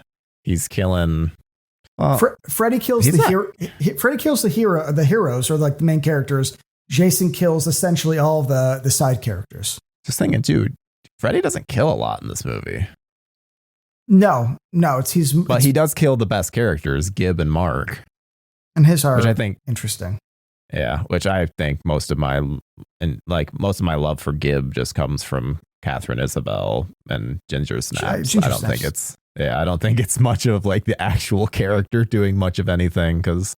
He's killing. Freddy kills Freddy kills the heroes or like the main characters. Jason kills essentially all of the side characters. Just thinking, dude, Freddy doesn't kill a lot in this movie. No, but he does kill the best characters, Gib and Mark, and his are, which I think interesting. Yeah, which I think most of my love for Gib just comes from Catherine Isabel and Ginger Snaps. I don't think it's much of like the actual character doing much of anything because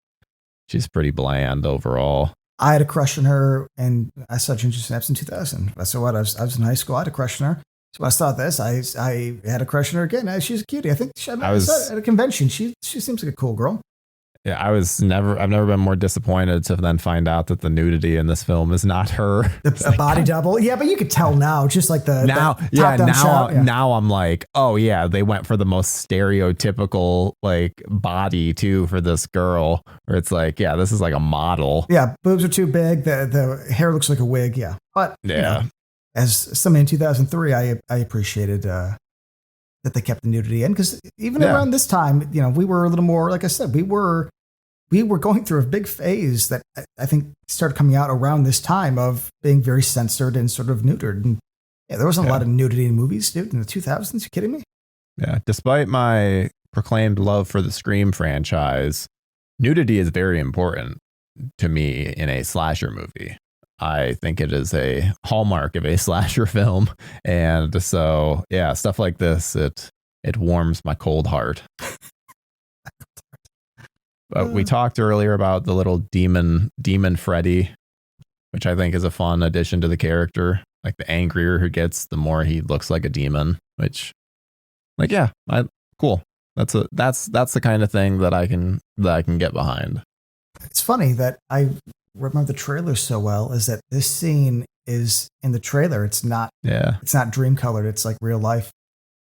she's pretty bland overall. I had a crush on her, and I saw Ginger Snaps in 2000. That's what I was in high school. I had a crush on her. So when I saw this, I had a crush on her again. She's a cutie. I think I was at a convention. She seems like a cool girl. Yeah, I've never been more disappointed to then find out that the nudity in this film is not her. A body double. Yeah, but you could tell now, just like now I'm like, oh yeah, they went for the most stereotypical like body too for this girl, where it's like, yeah, this is like a model. Yeah, boobs are too big. The hair looks like a wig. Yeah, but as somebody in 2003, I appreciated that they kept the nudity in, because even around this time, we were a little more, like I said, we were going through a big phase that I think started coming out around this time of being very censored and sort of neutered. And there wasn't a lot of nudity in movies, dude, in the 2000s. You kidding me? Yeah. Despite my proclaimed love for the Scream franchise, nudity is very important to me in a slasher movie. I think it is a hallmark of a slasher film. And so, yeah, stuff like this, it warms my cold heart. But we talked earlier about the little demon Freddy, which I think is a fun addition to the character. Like, the angrier he gets, the more he looks like a demon, which, like, yeah, cool. That's the kind of thing that I can get behind. It's funny that I remember the trailer so well, is that this scene is in the trailer. It's not dream colored. It's like real life.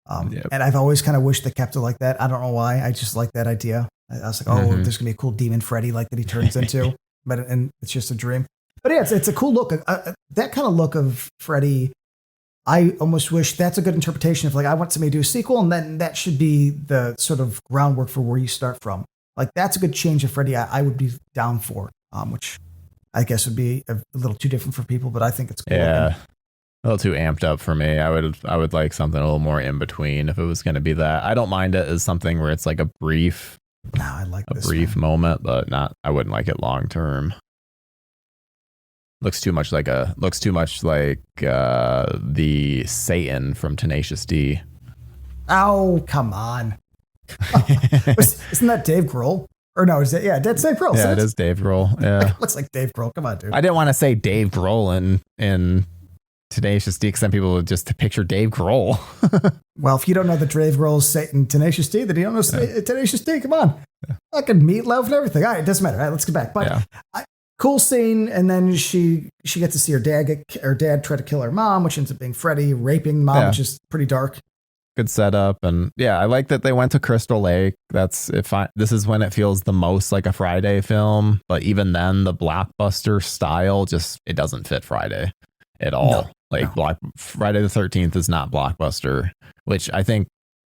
And I've always kind of wished they kept it like that. I don't know why. I just like that idea. I was like, there's gonna be a cool demon Freddy like that he turns into, and it's just a dream. But yeah, it's a cool look. That kind of look of Freddy, I almost wish that's a good interpretation of, like, I want somebody to do a sequel, and then that should be the sort of groundwork for where you start from. Like, that's a good change of Freddy. I would be down for, which I guess would be a little too different for people, but I think it's cool. Yeah. Looking. A little too amped up for me. I would like something a little more in between if it was going to be that. I don't mind it as something where it's like a brief moment, but I wouldn't like it long term. Looks too much like the Satan from Tenacious D. Oh, come on. Isn't that Dave Grohl? Or no, is it? Yeah, that's Dave Grohl. Yeah, it is Dave Grohl. Yeah. Looks like Dave Grohl. Come on, dude. I didn't want to say Dave Grohl in Tenacious D, because then people would just picture Dave Grohl. Well, if you don't know the Dave Grohl's Satan Tenacious D, then you don't know Tenacious D. Come on. Fucking meatloaf and everything. All right, it doesn't matter. All right, let's get back. But cool scene, and then she gets to see her dad try to kill her mom, which ends up being Freddy raping mom, which is pretty dark. Good setup, and I like that they went to Crystal Lake. This is when it feels the most like a Friday film, but even then, the blockbuster style it doesn't fit Friday at all. Friday the 13th is not blockbuster, which I think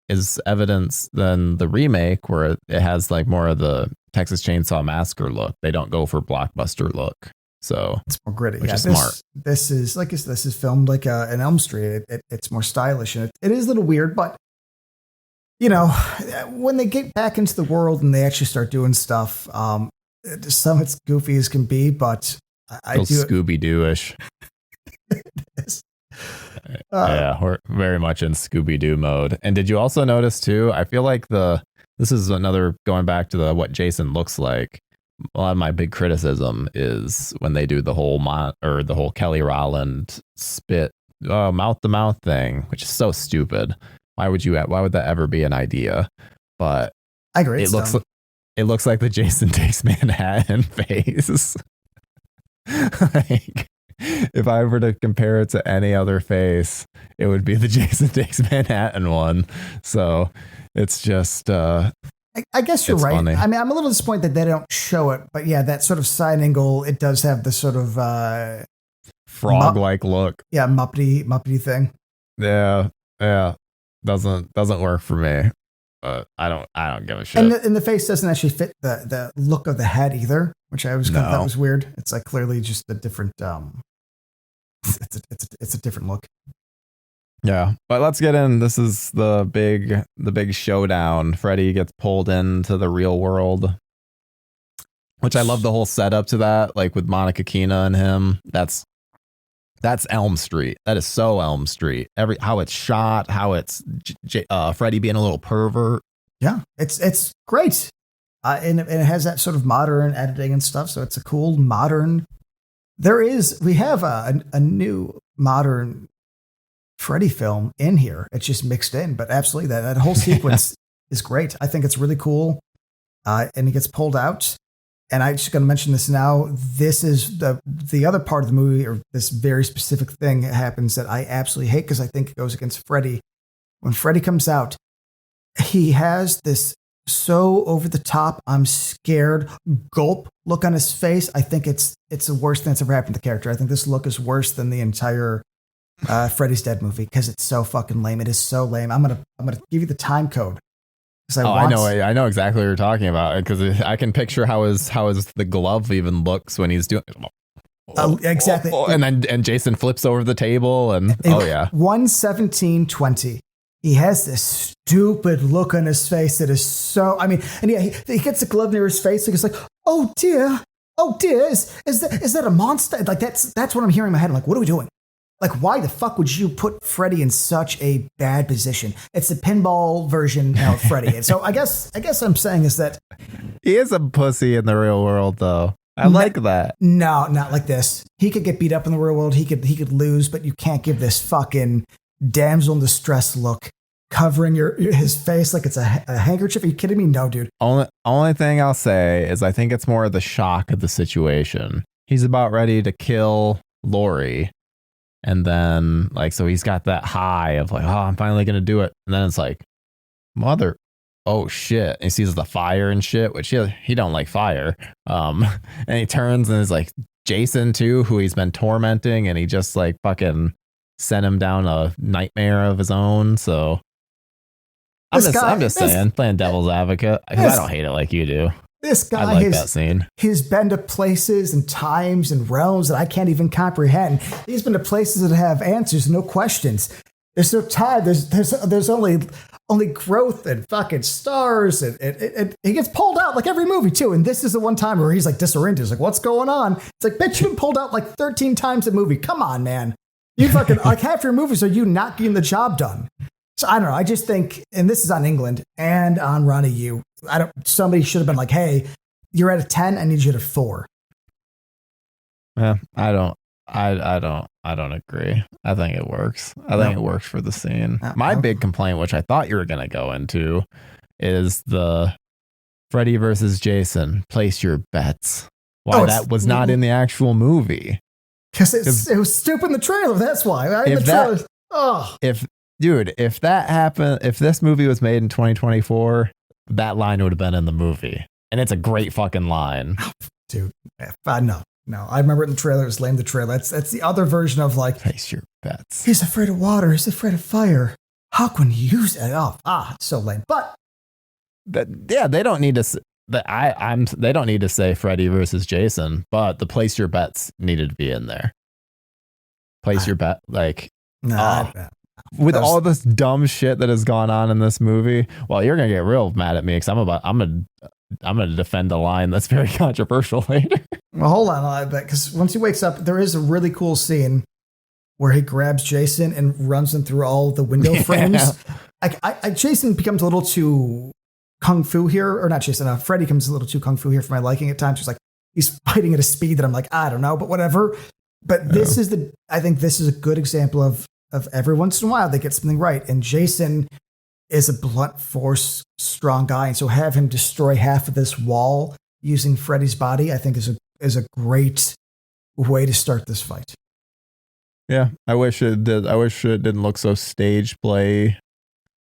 is evidence than the remake, where it has like more of the Texas Chainsaw Massacre look. They don't go for blockbuster look. So it's more gritty. Which is smart. This is filmed like an Elm Street. It's more stylish, and it is a little weird, but when they get back into the world and they actually start doing stuff, some it's goofy as can be, but I do Scooby-Doo-ish. It is. We're very much in Scooby-Doo mode. And did you also notice too? I feel like this is another going back to what Jason looks like. A lot of my big criticism is when they do the whole Kelly Rowland spit mouth to mouth thing, which is so stupid. Why would that ever be an idea? But I agree. It looks like the Jason Takes Manhattan face. Like, if I were to compare it to any other face, it would be the Jason Takes Manhattan one. So it's just I guess you're right. Funny. I mean, I'm a little disappointed that they don't show it, but yeah, that sort of side angle, it does have the sort of frog-like look. Yeah, Muppety thing. Yeah. Doesn't work for me. But I don't give a shit. And the face doesn't actually fit the look of the head either, which I always thought was weird. It's like clearly just a different it's a different look. Yeah, but let's get in. This is the big showdown. Freddy gets pulled into the real world, which I love the whole setup to that, like with Monica Keena and him. That's Elm Street. That is so Elm Street. How it's shot, how it's Freddy being a little pervert. Yeah, it's great, and it has that sort of modern editing and stuff. So it's a cool modern. We have a new modern Freddy film in here. It's just mixed in, but absolutely that whole sequence is great. I think it's really cool. And he gets pulled out. And I'm just going to mention this now. This is the other part of the movie, or this very specific thing that happens that I absolutely hate, because I think it goes against Freddy. When Freddy comes out, he has this so over the top, I'm scared, gulp look on his face. I think it's the worst thing that's ever happened to the character. I think this look is worse than the entire Freddy's Dead movie, because it's so fucking lame. It is so lame. I'm gonna give you the time code. I know exactly what you're talking about, because I can picture how the glove even looks when he's doing. Exactly. And Jason flips over the table and 1:17:20. He has this stupid look on his face that is so. I mean, and yeah, he gets the glove near his face, and he's like, "Oh dear, oh dear, is that a monster? Like that's what I'm hearing in my head. I'm like, what are we doing? Like, why the fuck would you put Freddy in such a bad position? It's the pinball version of Freddy. And so I guess I'm saying is that he is a pussy in the real world, though. I like that. No, not like this. He could get beat up in the real world. He could lose, but you can't give this fucking damsel in distress look covering his face like it's a handkerchief. Are you kidding me? No, dude. Only thing I'll say is I think it's more the shock of the situation. He's about ready to kill Laurie. And then, like, so he's got that high of like, oh, I'm finally going to do it. And then it's like, oh shit. And he sees the fire and shit, which he don't like fire. And he turns and is like Jason too, who he's been tormenting. And he just like fucking sent him down a nightmare of his own. So I'm just saying, playing devil's advocate. I don't hate it like you do. This guy, I like that scene. He's been to places and times and realms that I can't even comprehend. He's been to places that have answers, no questions. There's no time. There's only growth and fucking stars, and he gets pulled out like every movie too. And this is the one time where he's like disoriented. He's like, "What's going on?" It's like, "Bitch, you've been pulled out like 13 times a movie. Come on, man. You fucking like half your movies are you not getting the job done." So I don't know. I just think, and this is on England and on Ronnie Yu. Somebody should have been like, "Hey, you're at a 10. I need you to 4." Yeah, I don't agree. I think it works. I think it works for the scene. My big complaint, which I thought you were going to go into, is the Freddy versus Jason. Place your bets. Why that was not in the actual movie? Because it was stupid in the trailer. That's why. If that happened, if this movie was made in 2024, that line would have been in the movie. And it's a great fucking line. Dude, no. I remember it in the trailer. It was lame, the trailer. That's the other version of like, place your bets. He's afraid of water. He's afraid of fire. How can you use it? It's so lame. But they don't need to. They don't need to say Freddy versus Jason, but the place your bets needed to be in there. Place your bet, like with all this dumb shit that has gone on in this movie. Well, you're gonna get real mad at me because I'm gonna defend a line that's very controversial later. Well, hold on, because once he wakes up, there is a really cool scene where he grabs Jason and runs him through all the window frames. Jason becomes a little too kung fu here, or not Jason. Freddy becomes a little too kung fu here for my liking at times. Just like he's fighting at a speed that I'm like, I don't know, but whatever. But I think this is a good example of every once in a while they get something right, and Jason is a blunt force strong guy, and so have him destroy half of this wall using Freddy's body, I think is a great way to start this fight. Yeah, I wish it did. I wish it didn't look so stage play.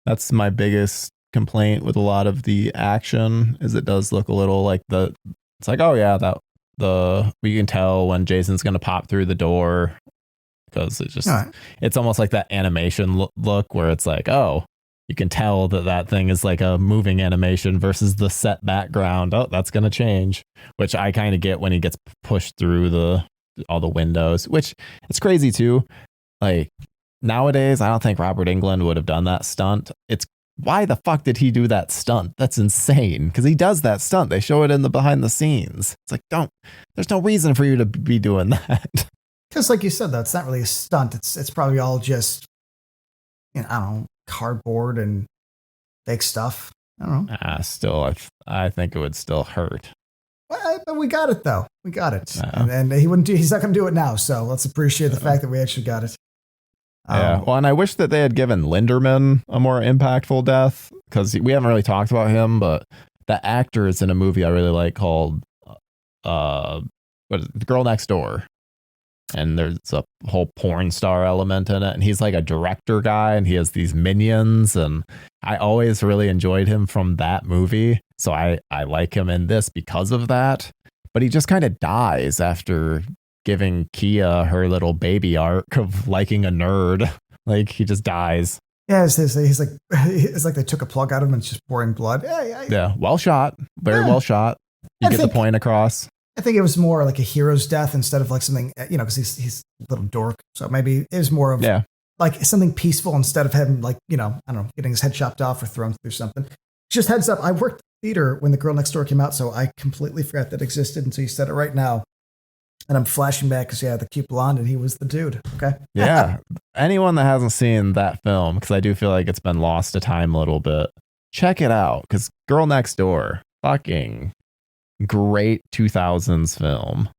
That's my biggest complaint with a lot of the action, is it does look a little like it's like, oh yeah, we can tell when Jason's going to pop through the door, because it's almost like that animation look where it's like, oh, you can tell that thing is like a moving animation versus the set background. Oh, that's going to change, which I kind of get when he gets pushed through all the windows, which it's crazy too. Like nowadays, I don't think Robert Englund would have done that stunt. It's why the fuck did he do that stunt? That's insane. Because he does that stunt. They show it in the behind the scenes. It's like, there's no reason for you to be doing that. Because like you said, that's not really a stunt. It's probably all just, I don't know, cardboard and fake stuff. I don't know. Still, I think it would still hurt. But we got it though. We got it. And he's not going to do it now. So let's appreciate the fact that we actually got it. Yeah. Well, and I wish that they had given Linderman a more impactful death, because we haven't really talked about him, but that actor is in a movie I really like called The Girl Next Door. And there's a whole porn star element in it. And he's like a director guy, and he has these minions. And I always really enjoyed him from that movie. So I like him in this because of that. But he just kind of dies after giving Kia her little baby arc of liking a nerd. Like he just dies. Yeah, it's like they took a plug out of him and it's just pouring blood. Yeah, well shot. Very well shot. You get the point across. I think it was more like a hero's death instead of like something, because he's a little dork. So maybe it was more of like something peaceful instead of him like, I don't know, getting his head chopped off or thrown through something. Just heads up, I worked theater when The Girl Next Door came out, so I completely forgot that existed until you said it right now. And I'm flashing back because, the cute blonde, and he was the dude. Okay. Yeah. Anyone that hasn't seen that film, because I do feel like it's been lost to time a little bit, check it out. Because Girl Next Door, fucking great 2000s film.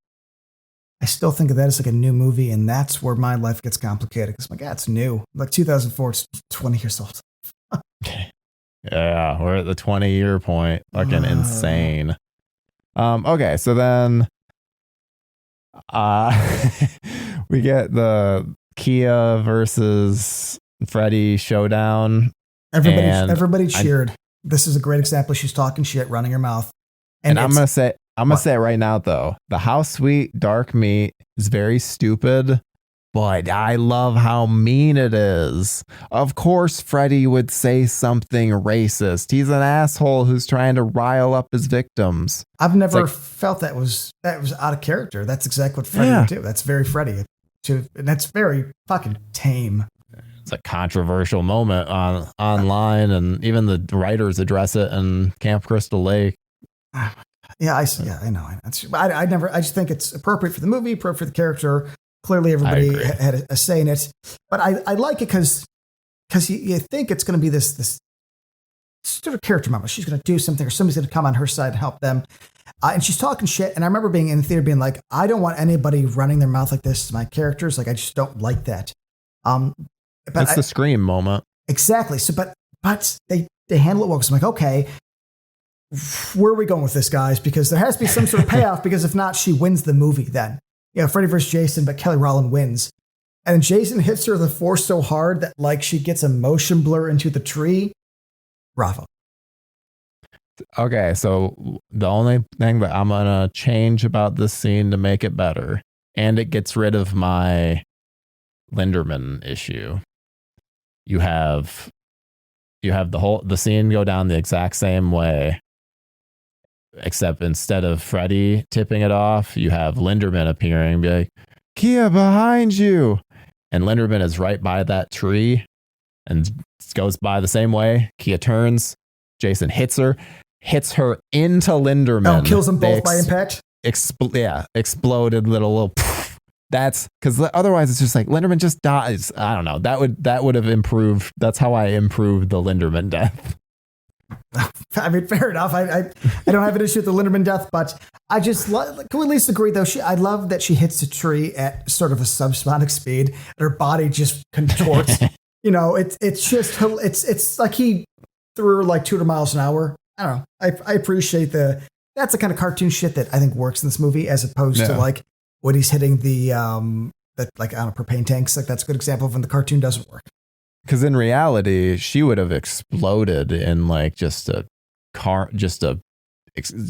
I still think of that as like a new movie, and that's where my life gets complicated. Because, it's new. Like 2004, it's 20 years old. Yeah, we're at the 20-year point. Fucking insane. Okay, so then we get the Kia versus Freddy showdown. Everybody cheered. This is a great example. She's talking shit, running her mouth. And I'm gonna say it right now though. The House Sweet Dark Meat is very stupid, but I love how mean it is. Of course, Freddy would say something racist. He's an asshole who's trying to rile up his victims. I've never felt that was out of character. That's exactly what Freddy would do. That's very Freddy. And that's very fucking tame. It's a controversial moment online, and even the writers address it in Camp Crystal Lake. I know. I just think it's appropriate for the movie, appropriate for the character. Clearly, everybody had a say in it, but I like it because you think it's going to be this sort of character moment. She's going to do something, or somebody's going to come on her side and help them, and she's talking shit. And I remember being in the theater, being like, I don't want anybody running their mouth like this to my characters. Like, I just don't like that. But it's the Scream moment. Exactly. So, but they handle it well. So I'm like, okay, where are we going with this, guys? Because there has to be some sort of payoff. Because if not, she wins the movie. Then, Freddy versus Jason, but Kelly Rowland wins, and then Jason hits her with the force so hard that she gets a motion blur into the tree. Bravo. Okay, so the only thing that I'm gonna change about this scene to make it better, and it gets rid of my Linderman issue. You have the scene go down the exact same way, except instead of Freddy tipping it off, you have Linderman appearing and be like, Kia, behind you. And Linderman is right by that tree and goes by the same way. Kia turns, Jason hits her into Linderman. Oh, kills them both by impact? Exploded little that's because otherwise it's just like Linderman just dies. I don't know. That would have improved. That's how I improved the Linderman death. I mean, fair enough. I don't have an issue with the Linderman death, but I just can we at least agree though? I love that she hits a tree at sort of a subsonic speed, and her body just contorts. It's like he threw her like 200 miles an hour. I don't know. I appreciate that's the kind of cartoon shit that I think works in this movie, as opposed to like when he's hitting the propane tanks. Like, that's a good example of when the cartoon doesn't work. Because in reality, she would have exploded in like just an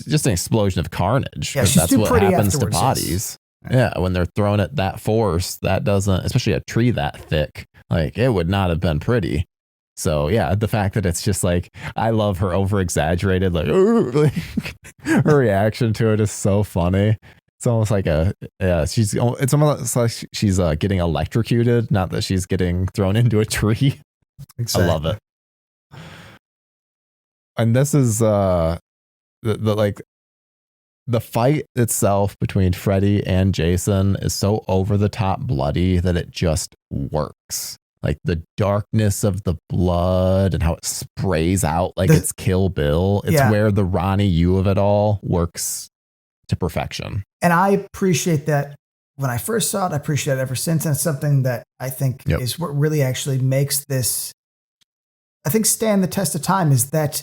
explosion of carnage. Yeah, that's what happens to bodies. Yes. Yeah, when they're thrown at that force, that doesn't, especially a tree that thick, like it would not have been pretty. So yeah, the fact that it's just like, I love her over exaggerated, like her reaction to it is so funny. It's almost like it's almost like she's getting electrocuted, not that she's getting thrown into a tree. Exactly. I love it. And this is the fight itself between Freddy and Jason is so over the top bloody that it just works. Like the darkness of the blood and how it sprays out like it's Kill Bill. It's where the Ronnie Yu of it all works to perfection. And I appreciate that when I first saw it. I appreciate it ever since. And it's something that I think is what really actually makes this, I think, stand the test of time, is that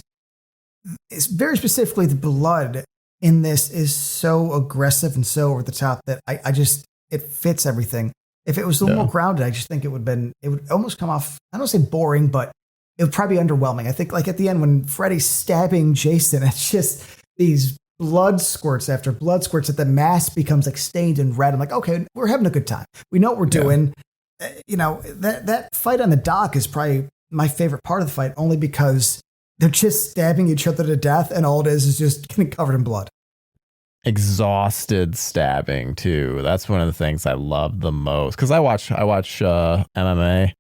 it's very specifically the blood in this is so aggressive and so over the top that I just, it fits everything. If it was a little more grounded, I just think it would almost come off, I don't say boring, but it would probably be underwhelming. I think like at the end when Freddy's stabbing Jason, it's just these blood squirts after blood squirts that the mask becomes like stained and red. I'm like, okay, we're having a good time. We know what we're doing. That fight on the dock is probably my favorite part of the fight, only because they're just stabbing each other to death, and all it is just getting covered in blood. Exhausted stabbing too. That's one of the things I love the most, because I watch MMA,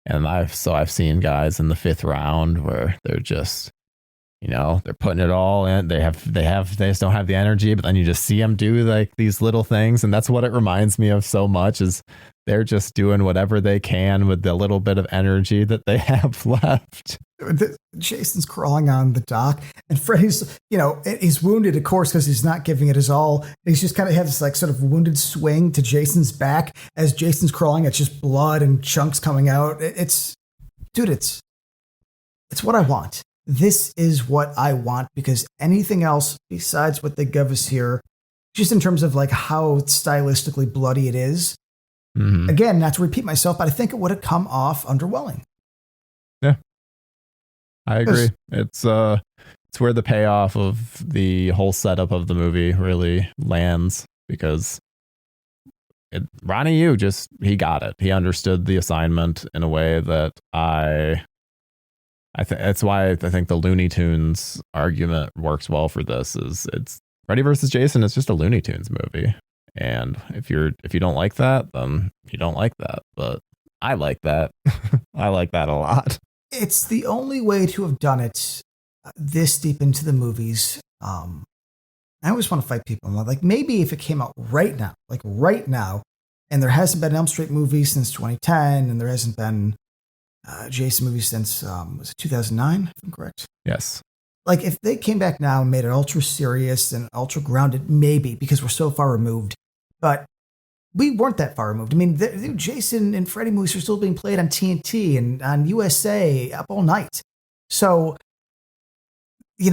and I've seen guys in the 5th round where they're just, they're putting it all in. They just don't have the energy, but then you just see them do like these little things. And that's what it reminds me of so much is they're just doing whatever they can with the little bit of energy that they have left. Jason's crawling on the dock and Freddy's, he's wounded, of course, because he's not giving it his all. He's just kind of has this like sort of wounded swing to Jason's back as Jason's crawling. It's just blood and chunks coming out. It's what I want. This is what I want, because anything else besides what they give us here, just in terms of like how stylistically bloody it is, again, not to repeat myself, but I think it would have come off underwhelming. Yeah, I agree. It's where the payoff of the whole setup of the movie really lands, because Ronnie Yu he got it. He understood the assignment in a way that that's why I think the Looney Tunes argument works well for this. It's Freddy versus Jason is just a Looney Tunes movie, and if you don't like that, then you don't like that. But I like that. I like that a lot. It's the only way to have done it this deep into the movies. I always want to fight people. Like maybe if it came out right now, and there hasn't been an Elm Street movie since 2010, and there hasn't been Jason movie since was it 2009, if I'm correct? Yes. Like if they came back now and made it ultra serious and ultra grounded, maybe, because we're so far removed. But we weren't that far removed. I mean, the Jason and Freddy movies are still being played on TNT and on USA up all night. So, we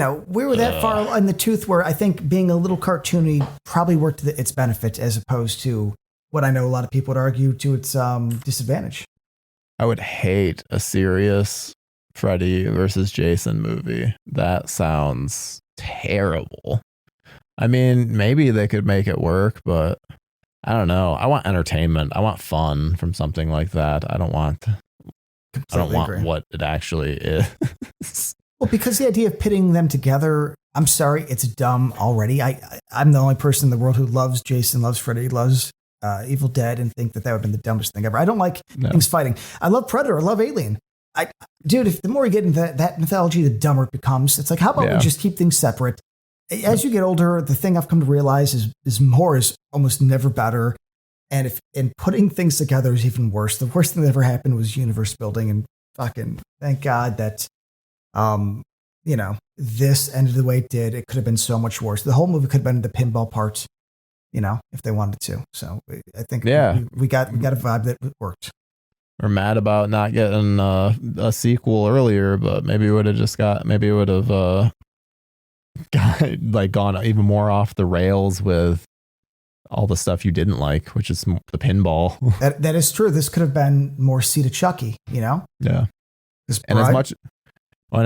were that far in the tooth where I think being a little cartoony probably worked to its benefit, as opposed to what I know a lot of people would argue to its disadvantage. I would hate a serious Freddy versus Jason movie. That sounds terrible. I mean, maybe they could make it work, but I don't know. I want entertainment. I want fun from something like that. I don't want what it actually is. Well, because the idea of pitting them together, I'm sorry, it's dumb already. I'm the only person in the world who loves Jason, loves Freddy, loves Evil Dead, and think that would have been the dumbest thing ever. I don't like things fighting. I love Predator. I love Alien. Dude, if the more you get into that mythology, the dumber it becomes. It's like, how about we just keep things separate? As you get older, the thing I've come to realize is more is almost never better. And putting things together is even worse. The worst thing that ever happened was universe building, and fucking thank God that, this ended the way it did. It could have been so much worse. The whole movie could have been the pinball part, if they wanted to. So I think we got a vibe that worked. We're mad about not getting a sequel earlier, but maybe it would have gone even more off the rails with all the stuff you didn't like, which is the pinball. That is true. This could have been more Seed of Chucky, Yeah. And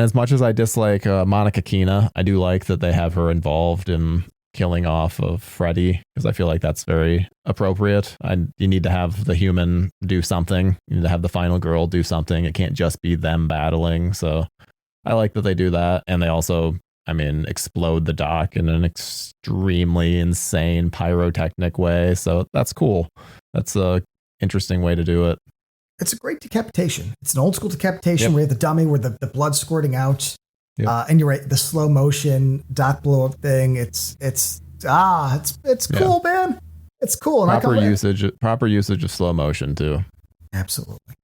as much as I dislike Monica Keena, I do like that they have her involved in killing off of Freddy, because I feel like that's very appropriate. You need to have the human do something. You need to have the final girl do something. It can't just be them battling. So I like that they do that. And they also, explode the dock in an extremely insane pyrotechnic way. So that's cool. That's a interesting way to do it. It's a great decapitation. It's an old school decapitation where you have the dummy where the blood's squirting out. Yep. And you're right, the slow motion dock blow up thing. It's cool, man. It's cool. And proper usage of slow motion too. Absolutely.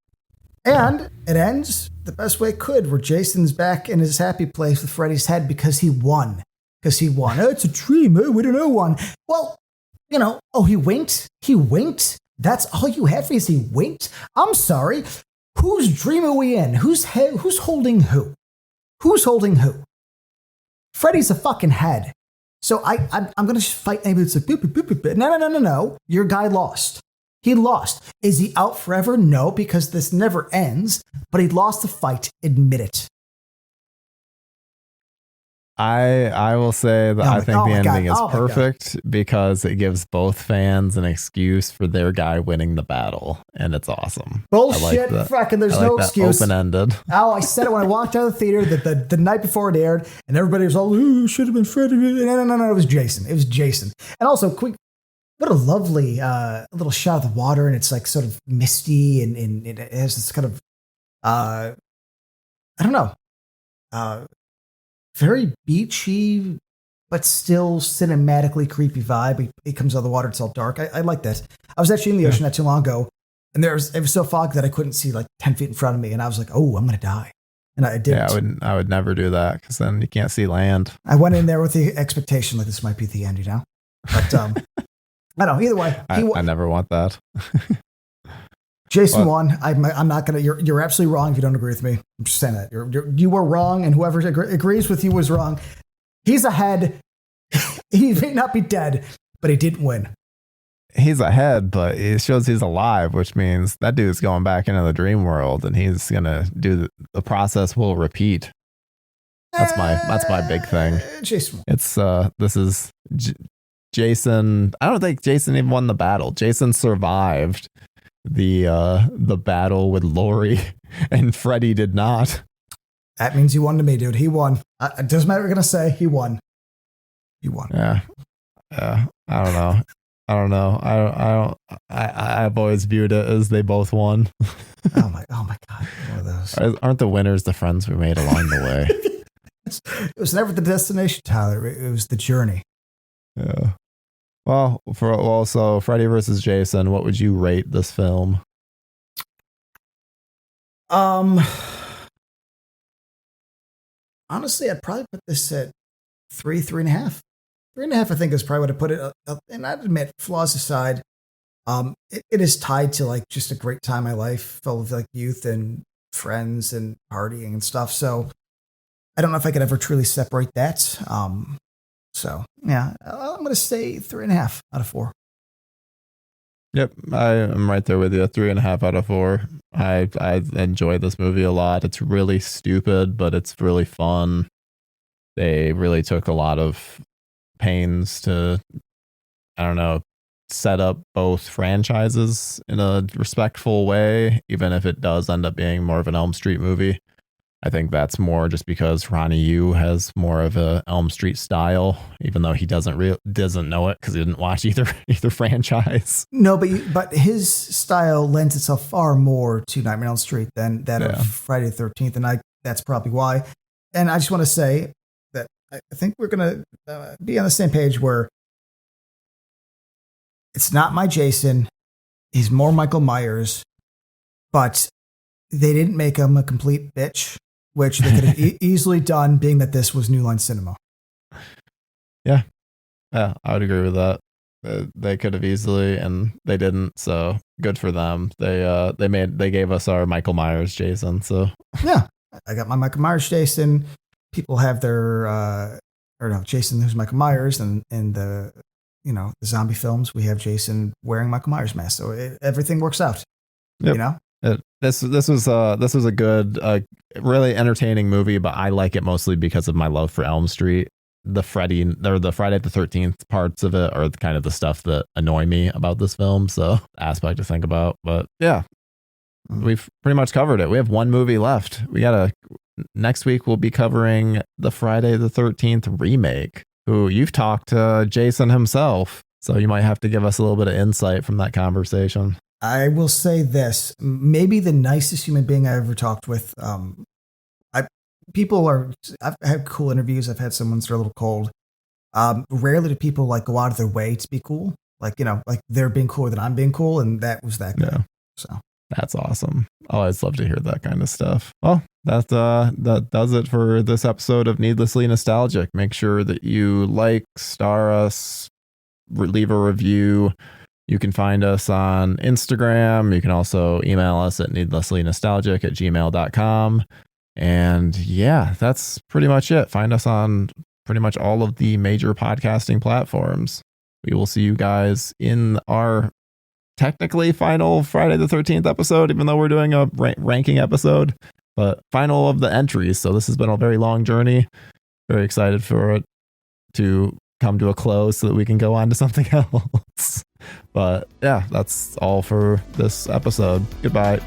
And it ends the best way it could, where Jason's back in his happy place with Freddy's head because he won. Oh, it's a dream. Oh, we don't know one. Well, he winked. He winked. That's all you have for is he winked. I'm sorry. Whose dream are we in? Who's holding who? Who's holding who? Freddy's a fucking head. So I'm going to fight anybody that's like, boop, boop, boop, boop. No. Your guy lost. He lost. Is he out forever? No, because this never ends. But he lost the fight. Admit it. I will say that I think the ending is perfect because it gives both fans an excuse for their guy winning the battle, and it's awesome. Bullshit, fracking. There's no excuse. Open-ended. Oh, I said it when I walked out of the theater that the night before it aired, and everybody was all, "Ooh, should have been Freddy." No, it was Jason. It was Jason. And also, quick, what a lovely little shot of the water, and it's like sort of misty, and it has this kind of, I don't know. very beachy, but still cinematically creepy vibe. It comes out of the water, it's all dark. I like that. I was actually in the ocean not too long ago, and it was so foggy that I couldn't see like 10 feet in front of me, and I was like, oh, I'm going to die. And I didn't. Yeah, I would never do that because then you can't see land. I went in there with the expectation like this might be the end, you know? But I don't know. Either way. I never want that. Jason won. I'm not going to. You're absolutely wrong if you don't agree with me. I'm just saying that. You were wrong, and whoever agrees with you was wrong. He's ahead. He may not be dead, but he didn't win. He's ahead, but it shows he's alive, which means that dude's going back into the dream world, and he's gonna do the process will repeat. That's my big thing. Jason. It's this is Jason. I don't think Jason even won the battle. Jason survived the battle with Laurie, and Freddy did not. That means he won to me, dude. He won. It doesn't matter what you're gonna say. He won. He won. Yeah. I don't know. I've always viewed it as they both won. Oh my God. One of those. Aren't the winners the friends we made along the way? It was never the destination, Tyler. It was the journey. Yeah. Well, so Freddy versus Jason, what would you rate this film? Honestly, I'd probably put this at 3.5. 3.5, I think, is probably what I put it. And I'd admit, flaws aside, it is tied to like just a great time in my life, full of like youth and friends and partying and stuff. So I don't know if I could ever truly separate that. So yeah, I'm going to say 3.5 out of 4. Yep, I am right there with you. 3.5 out of 4. I enjoy this movie a lot. It's really stupid, but it's really fun. They really took a lot of pains to, I don't know, set up both franchises in a respectful way, even if it does end up being more of an Elm Street movie. I think that's more just because Ronnie Yu has more of a Elm Street style, even though he doesn't know it because he didn't watch either franchise. No, but his style lends itself far more to Nightmare on Elm Street than that of Friday the 13th, and that's probably why. And I just want to say that I think we're going to be on the same page where it's not my Jason. He's more Michael Myers, but they didn't make him a complete bitch, which they could have easily done, being that this was New Line Cinema. Yeah, I would agree with that. They could have easily, and they didn't. So good for them. They gave us our Michael Myers Jason. So yeah, I got my Michael Myers Jason. People have their Jason who's Michael Myers, and the the zombie films we have Jason wearing Michael Myers mask. So everything works out. Yep. You know. This was a good, really entertaining movie, but I like it mostly because of my love for Elm Street. The Friday the 13th parts of it are kind of the stuff that annoy me about this film. So aspect to think about, but yeah, we've pretty much covered it. We have one movie left. Next week we'll be covering the Friday the 13th remake, who you've talked to Jason himself. So you might have to give us a little bit of insight from that conversation. I will say this, maybe the nicest human being I ever talked with. I've had cool interviews. I've had some ones that are a little cold. Rarely do people like go out of their way to be cool. Like they're being cooler than I'm being cool. And that was that guy. Yeah. So that's awesome. I always love to hear that kind of stuff. Well, that does it for this episode of Needlessly Nostalgic. Make sure that you star us, leave a review. You can find us on Instagram. You can also email us at needlesslynostalgic@gmail.com. And yeah, that's pretty much it. Find us on pretty much all of the major podcasting platforms. We will see you guys in our technically final Friday the 13th episode, even though we're doing a ranking episode, but final of the entries. So this has been a very long journey. Very excited for it to come to a close so that we can go on to something else. But yeah, that's all for this episode. Goodbye.